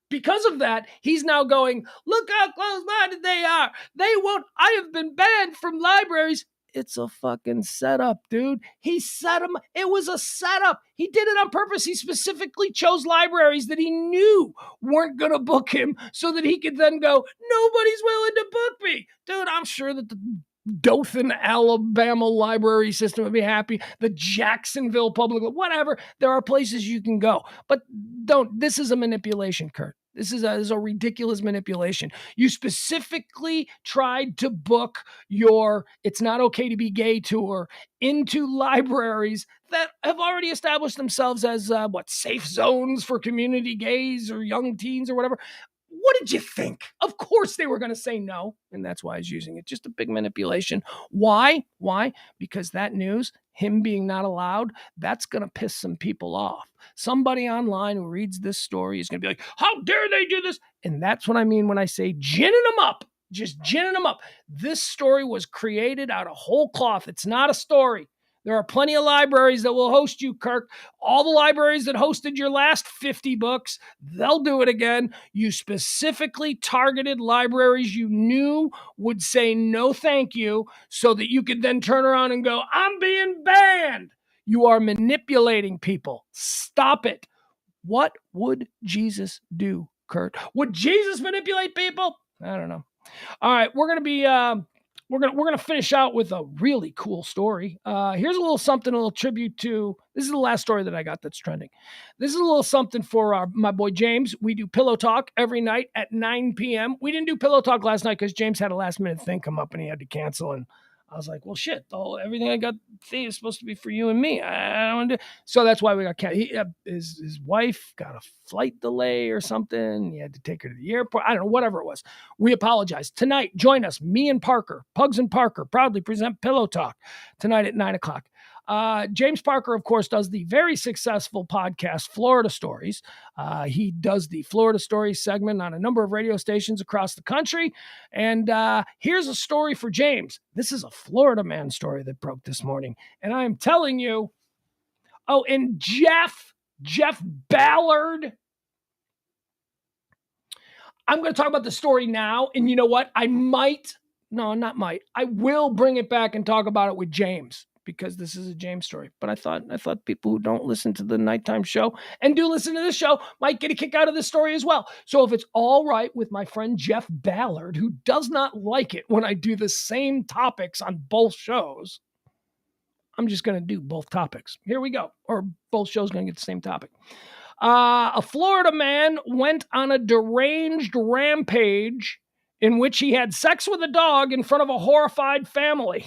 Because of that, he's now going, look how close-minded they are. They won't. I have been banned from libraries. It's a fucking setup, dude. He set him. It was a setup. He did it on purpose. He specifically chose libraries that he knew weren't going to book him so that he could then go, nobody's willing to book me. Dude, I'm sure that the Dothan, Alabama library system would be happy. The Jacksonville public, whatever. There are places you can go. But this is a manipulation, Kurt. This is a ridiculous manipulation. You specifically tried to book your It's Not Okay to Be Gay tour into libraries that have already established themselves as safe zones for community gays or young teens or whatever. What did you think? Of course they were going to say no, and that's why he's using it. Just a big manipulation. Why? Because that news, him being not allowed, that's going to piss some people off. Somebody online who reads this story is going to be like, how dare they do this? And that's what I mean when I say ginning them up. Just ginning them up. This story was created out of whole cloth. It's not a story. There are plenty of libraries that will host you, Kirk. All the libraries that hosted your last 50 books, they'll do it again. You specifically targeted libraries you knew would say no thank you so that you could then turn around and go, I'm being banned. You are manipulating people. Stop it. What would Jesus do, Kurt? Would Jesus manipulate people? I don't know. All right, we're going to be... We're gonna finish out with a really cool story. Here's a little something, a little tribute to. This is the last story that I got that's trending. This is a little something for my boy James. We do Pillow Talk every night at 9 p.m. We didn't do Pillow Talk last night because James had a last minute thing come up and he had to cancel. And I was like, well, shit, everything I got is supposed to be for you and me. I don't want to do. So that's why we got his wife got a flight delay or something. He had to take her to the airport. I don't know, whatever it was. We apologize. Tonight, join us, me and Parker, Pugs and Parker, proudly present Pillow Talk tonight at 9 o'clock. James Parker, of course, does the very successful podcast Florida Stories. He does the Florida Stories segment on a number of radio stations across the country. And here's a story for James. This is a Florida man story that broke this morning. And I am telling you, and Jeff Ballard. I'm going to talk about the story now. And you know what? I will bring it back and talk about it with James, because this is a James story. But I thought people who don't listen to the nighttime show and do listen to this show might get a kick out of this story as well. So if it's all right with my friend Jeff Ballard, who does not like it when I do the same topics on both shows, I'm just going to do both topics. Here we go. Or both shows going to get the same topic. A Florida man went on a deranged rampage in which he had sex with a dog in front of a horrified family.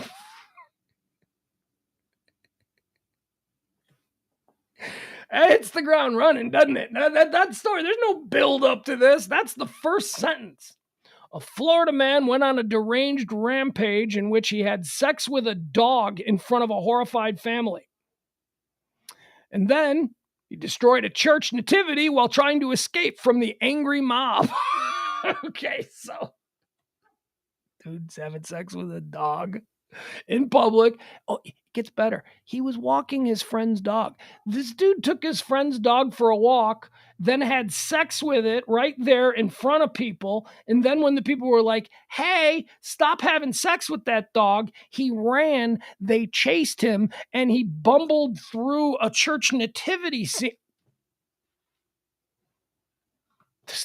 It hits the ground running, doesn't it? That story, there's no build up to this. That's the first sentence. A Florida man went on a deranged rampage in which he had sex with a dog in front of a horrified family. And then he destroyed a church nativity while trying to escape from the angry mob. Okay, so dude's having sex with a dog in public. Oh, gets better. He was walking his friend's dog. This dude took his friend's dog for a walk, then had sex with it right there in front of people. And then when the people were like, hey, stop having sex with that dog, he ran, they chased him, and he bumbled through a church nativity scene.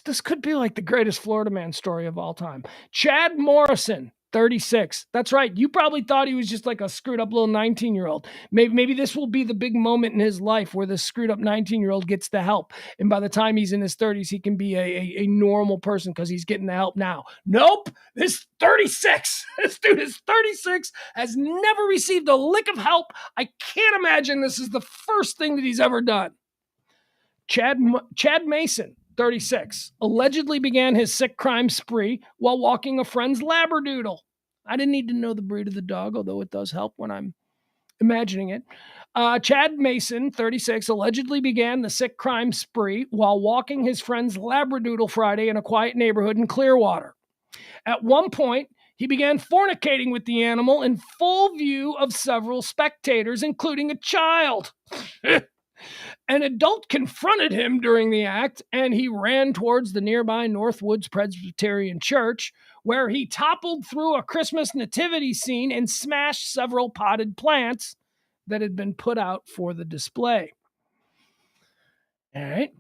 This could be like the greatest Florida man story of all time. Chad Morrison, 36. That's right. You probably thought he was just like a screwed up little 19-year-old. Maybe this will be the big moment in his life where this screwed up 19-year-old gets the help. And by the time he's in his 30s, he can be a normal person because he's getting the help now. Nope. This 36. This dude is 36, has never received a lick of help. I can't imagine this is the first thing that he's ever done. Chad Mason, 36, allegedly began his sick crime spree while walking a friend's Labradoodle. I didn't need to know the breed of the dog, although it does help when I'm imagining it. Chad Mason, 36, allegedly began the sick crime spree while walking his friend's Labradoodle Friday in a quiet neighborhood in Clearwater. At one point, he began fornicating with the animal in full view of several spectators, including a child. An adult confronted him during the act, and he ran towards the nearby Northwoods Presbyterian Church, where he toppled through a Christmas nativity scene and smashed several potted plants that had been put out for the display. All right.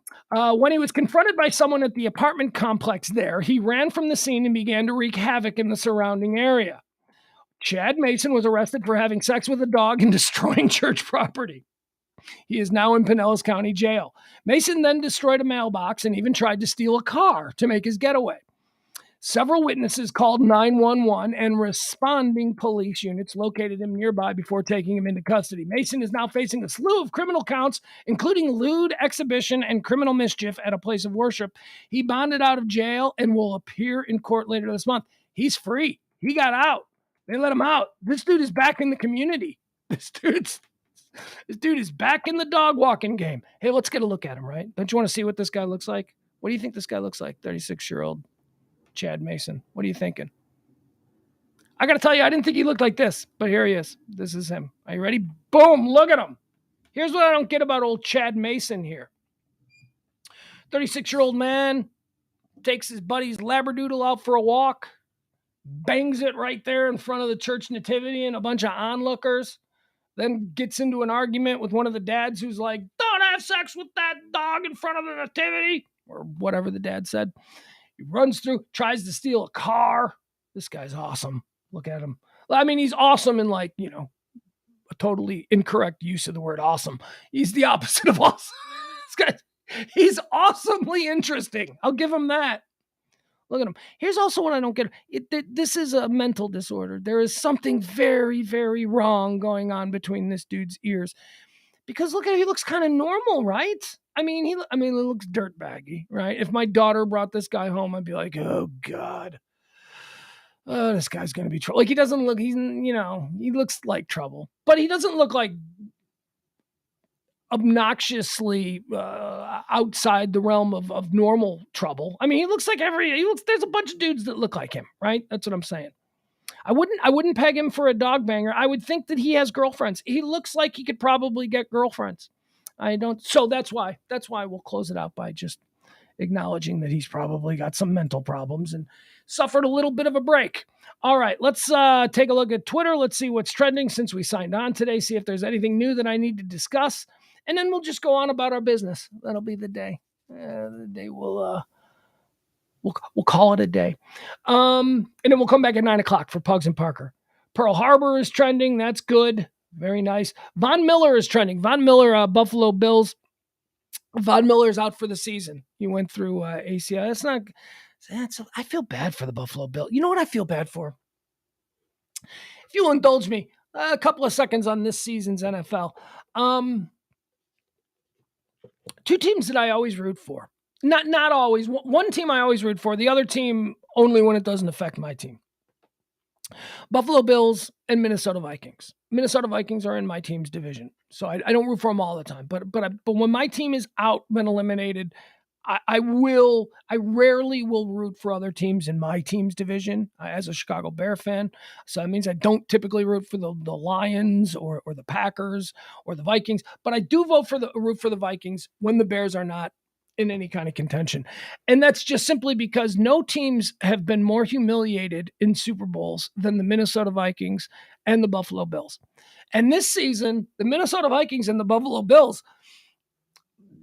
When he was confronted by someone at the apartment complex there, he ran from the scene and began to wreak havoc in the surrounding area. Chad Mason was arrested for having sex with a dog and destroying church property. He is now in Pinellas County Jail. Mason then destroyed a mailbox and even tried to steal a car to make his getaway. Several witnesses called 911 and responding police units located him nearby before taking him into custody. Mason is now facing a slew of criminal counts, including lewd, exhibition, and criminal mischief at a place of worship. He bonded out of jail and will appear in court later this month. He's free. He got out. They let him out. This dude is back in the community. This dude is back in the dog walking game. Hey, let's get a look at him, right? Don't you want to see what this guy looks like? What do you think this guy looks like? 36-year-old Chad Mason. What are you thinking? I got to tell you, I didn't think he looked like this, but here he is. This is him. Are you ready? Boom, look at him. Here's what I don't get about old Chad Mason here. 36-year-old man takes his buddy's Labradoodle out for a walk, bangs it right there in front of the church nativity and a bunch of onlookers. Then gets into an argument with one of the dads who's like, don't have sex with that dog in front of the nativity, or whatever the dad said. He runs through, tries to steal a car. This guy's awesome. Look at him. I mean, he's awesome in a totally incorrect use of the word awesome. He's the opposite of awesome. This guy, he's awesomely interesting. I'll give him that. Look at him. Here's also what I don't get. This is a mental disorder. There is something very, very wrong going on between this dude's ears. Because look at him, he looks kind of normal, right? I mean, he looks dirtbaggy, right? If my daughter brought this guy home, I'd be like, oh God, oh, this guy's gonna be trouble. Like he doesn't look. He looks like trouble, but he doesn't look like obnoxiously outside the realm of normal trouble. I mean, he looks like there's a bunch of dudes that look like him, right? That's what I'm saying. I wouldn't peg him for a dog banger. I would think that he has girlfriends. He looks like he could probably get girlfriends. I don't. So that's why we'll close it out by just acknowledging that he's probably got some mental problems and suffered a little bit of a break. All right, let's take a look at Twitter. Let's see what's trending since we signed on today, see if there's anything new that I need to discuss. And then we'll just go on about our business. That'll be the day. The day we'll call it a day. And then we'll come back at 9:00 for Pugs and Parker. Pearl Harbor is trending. That's good. Very nice. Von Miller is trending. Von Miller, Buffalo Bills. Von Miller's out for the season. He went through ACL. I feel bad for the Buffalo Bills. You know what I feel bad for? If you'll indulge me, a couple of seconds on this season's NFL. Two teams that I always root for. Not always. One team I always root for. The other team only when it doesn't affect my team. Buffalo Bills and Minnesota Vikings. Minnesota Vikings are in my team's division, so I don't root for them all the time. But when my team is out, been eliminated, I rarely will root for other teams in my team's division as a Chicago Bear fan. So that means I don't typically root for the Lions or the Packers or the Vikings, but I do root for the Vikings when the Bears are not in any kind of contention. And that's just simply because no teams have been more humiliated in Super Bowls than the Minnesota Vikings and the Buffalo Bills. And this season, the Minnesota Vikings and the Buffalo Bills,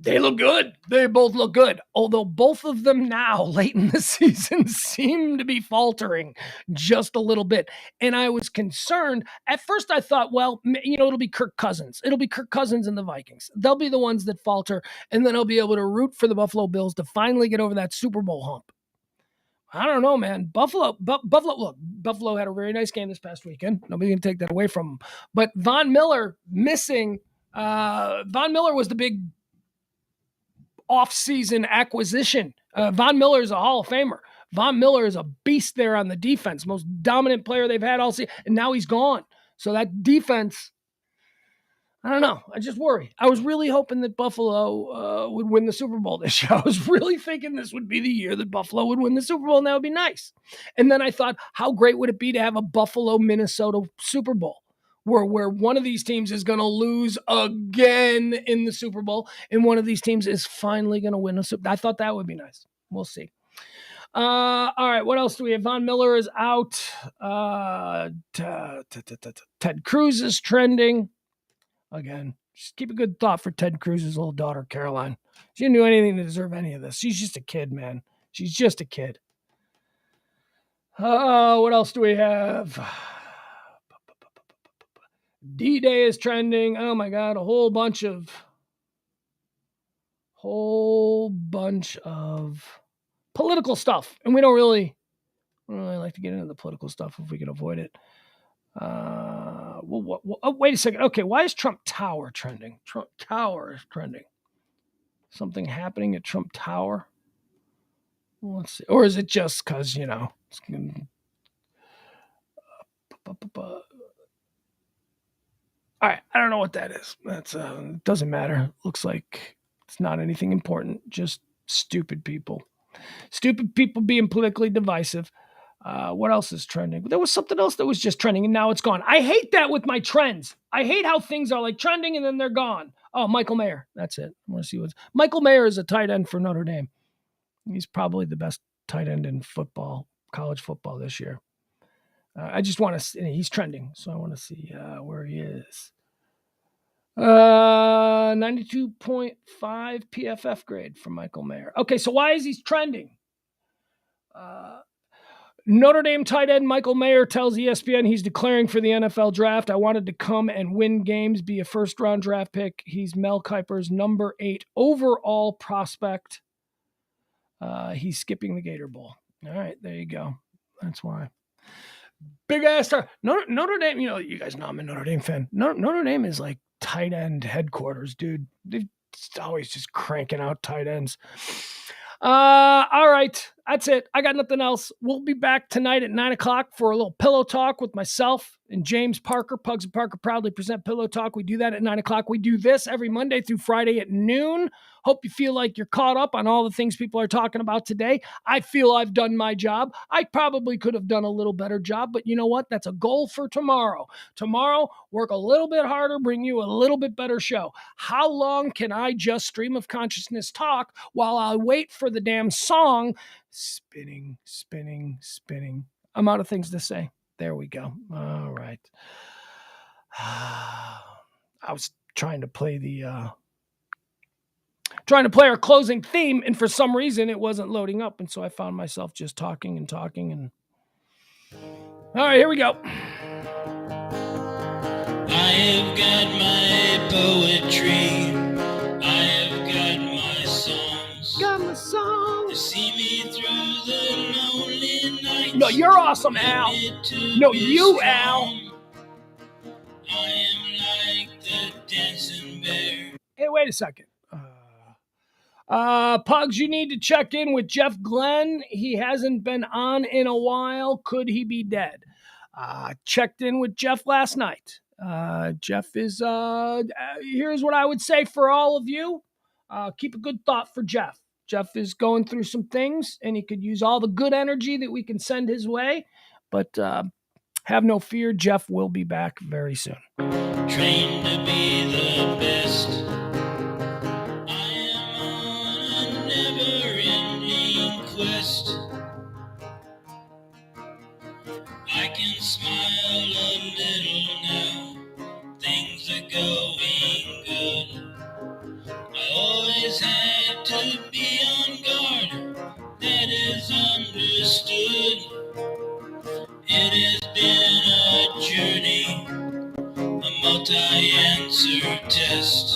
they look good. They both look good. Although both of them now, late in the season, seem to be faltering just a little bit. And I was concerned. At first, I thought, well, it'll be Kirk Cousins. It'll be Kirk Cousins and the Vikings. They'll be the ones that falter. And then I'll be able to root for the Buffalo Bills to finally get over that Super Bowl hump. I don't know, man. Buffalo had a very nice game this past weekend. Nobody can take that away from them. But Von Miller missing. Von Miller was the big off-season acquisition. Von Miller is a Hall of Famer. Von Miller is a beast there on the defense, most dominant player they've had all season, and now he's gone. So that defense, I don't know. I just worry. I was really hoping that Buffalo would win the Super Bowl this year. I was really thinking this would be the year that Buffalo would win the Super Bowl, and that would be nice. And then I thought, how great would it be to have a Buffalo-Minnesota Super Bowl? Where one of these teams is going to lose again in the Super Bowl, and one of these teams is finally going to win a Super Bowl. I thought that would be nice. We'll see. All right, what else do we have? Von Miller is out. Ted Cruz is trending. Again, just keep a good thought for Ted Cruz's little daughter, Caroline. She didn't do anything to deserve any of this. She's just a kid, man. She's just a kid. What else do we have? D-Day is trending. Oh my God, a whole bunch of political stuff. And we don't really like to get into the political stuff if we can avoid it. Wait a second. Okay, why is Trump Tower trending? Trump Tower is trending. Something happening at Trump Tower? Let's see. Or is it just because, all right, I don't know what that is. That's doesn't matter. Looks like it's not anything important. Just stupid people. Stupid people being politically divisive. What else is trending? There was something else that was just trending, and now it's gone. I hate that with my trends. I hate how things are like trending, and then they're gone. Oh, Michael Mayer. That's it. I want to see what's... Michael Mayer is a tight end for Notre Dame. He's probably the best tight end in football, college football this year. I just want to... He's trending, so I want to see where he is. 92.5 PFF grade from Michael Mayer. Okay, so why is he trending? Notre Dame tight end Michael Mayer tells ESPN he's declaring for the NFL draft. I wanted to come and win games, be a first-round draft pick. He's Mel Kiper's number 8 overall prospect. He's skipping the Gator Bowl. All right, there you go. That's why. Big ass star. Notre Dame, you guys know I'm a Notre Dame fan. Notre Dame is like tight end headquarters, dude. They're always just cranking out tight ends. All right. That's it. I got nothing else. We'll be back tonight at 9:00 for a little pillow talk with myself and James Parker. Pugs and Parker proudly present Pillow Talk. We do that at 9:00. We do this every Monday through Friday at noon. Hope you feel like you're caught up on all the things people are talking about today. I feel I've done my job. I probably could have done a little better job, but you know what? That's a goal for tomorrow. Tomorrow, work a little bit harder, bring you a little bit better show. How long can I just stream of consciousness talk while I wait for the damn song? Spinning, spinning, spinning. I'm out of things to say. There we go. All right. I was trying to play our closing theme, and for some reason it wasn't loading up, and so I found myself just talking and all right, here we go. I have got my poetry. I have got my songs. Got my songs. To see me through the lonely nights. No, you're awesome, Al. No, you, Al. I am like the dancing bear. Hey, wait a second. Pugs, you need to check in with Jeff Glenn. He hasn't been on in a while. Could he be dead? Checked in with Jeff last night. Jeff is, here's what I would say for all of you. Keep a good thought for Jeff. Jeff is going through some things, and he could use all the good energy that we can send his way. But have no fear, Jeff will be back very soon. Trained to be the best. I am on a never-ending quest. I can smile a little now. Things are going good. I always had to be on guard. That is understood. It has been a journey, a multi-answer test.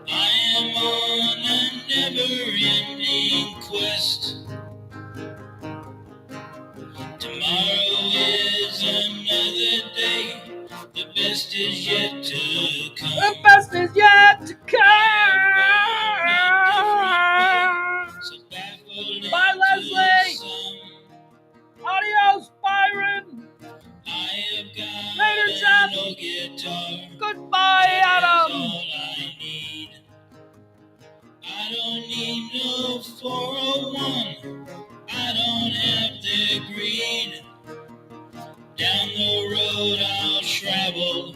I am on a never-ending quest. Tomorrow is another day. The best is yet to come. The best is yet to come. So baffling Bye, to Leslie. some. Adios, Byron. I have got Later, an Jeff. old guitar. Goodbye, That is Adam. all I need. I don't need no 401. I don't have the greed. Down the road I'll travel,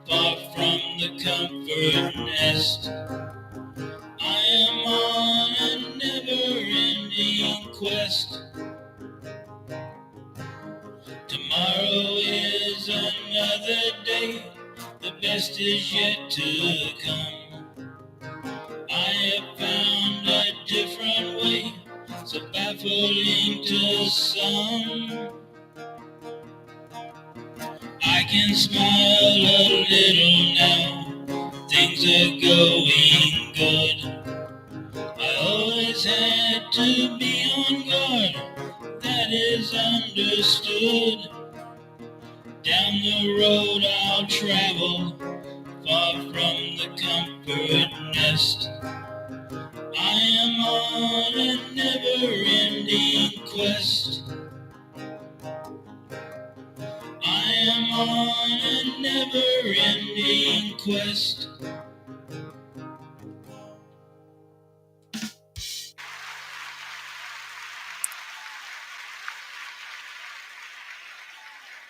far from the comfort nest. I am on a never-ending quest. Tomorrow is another day. The best is yet to come. I have found a different way, so baffling to some. I can smile a little now. Things are going good. I always had to be on guard. That is understood. Down the road I'll travel, far from the comfort nest. I am on a never-ending quest. I am on a never-ending quest.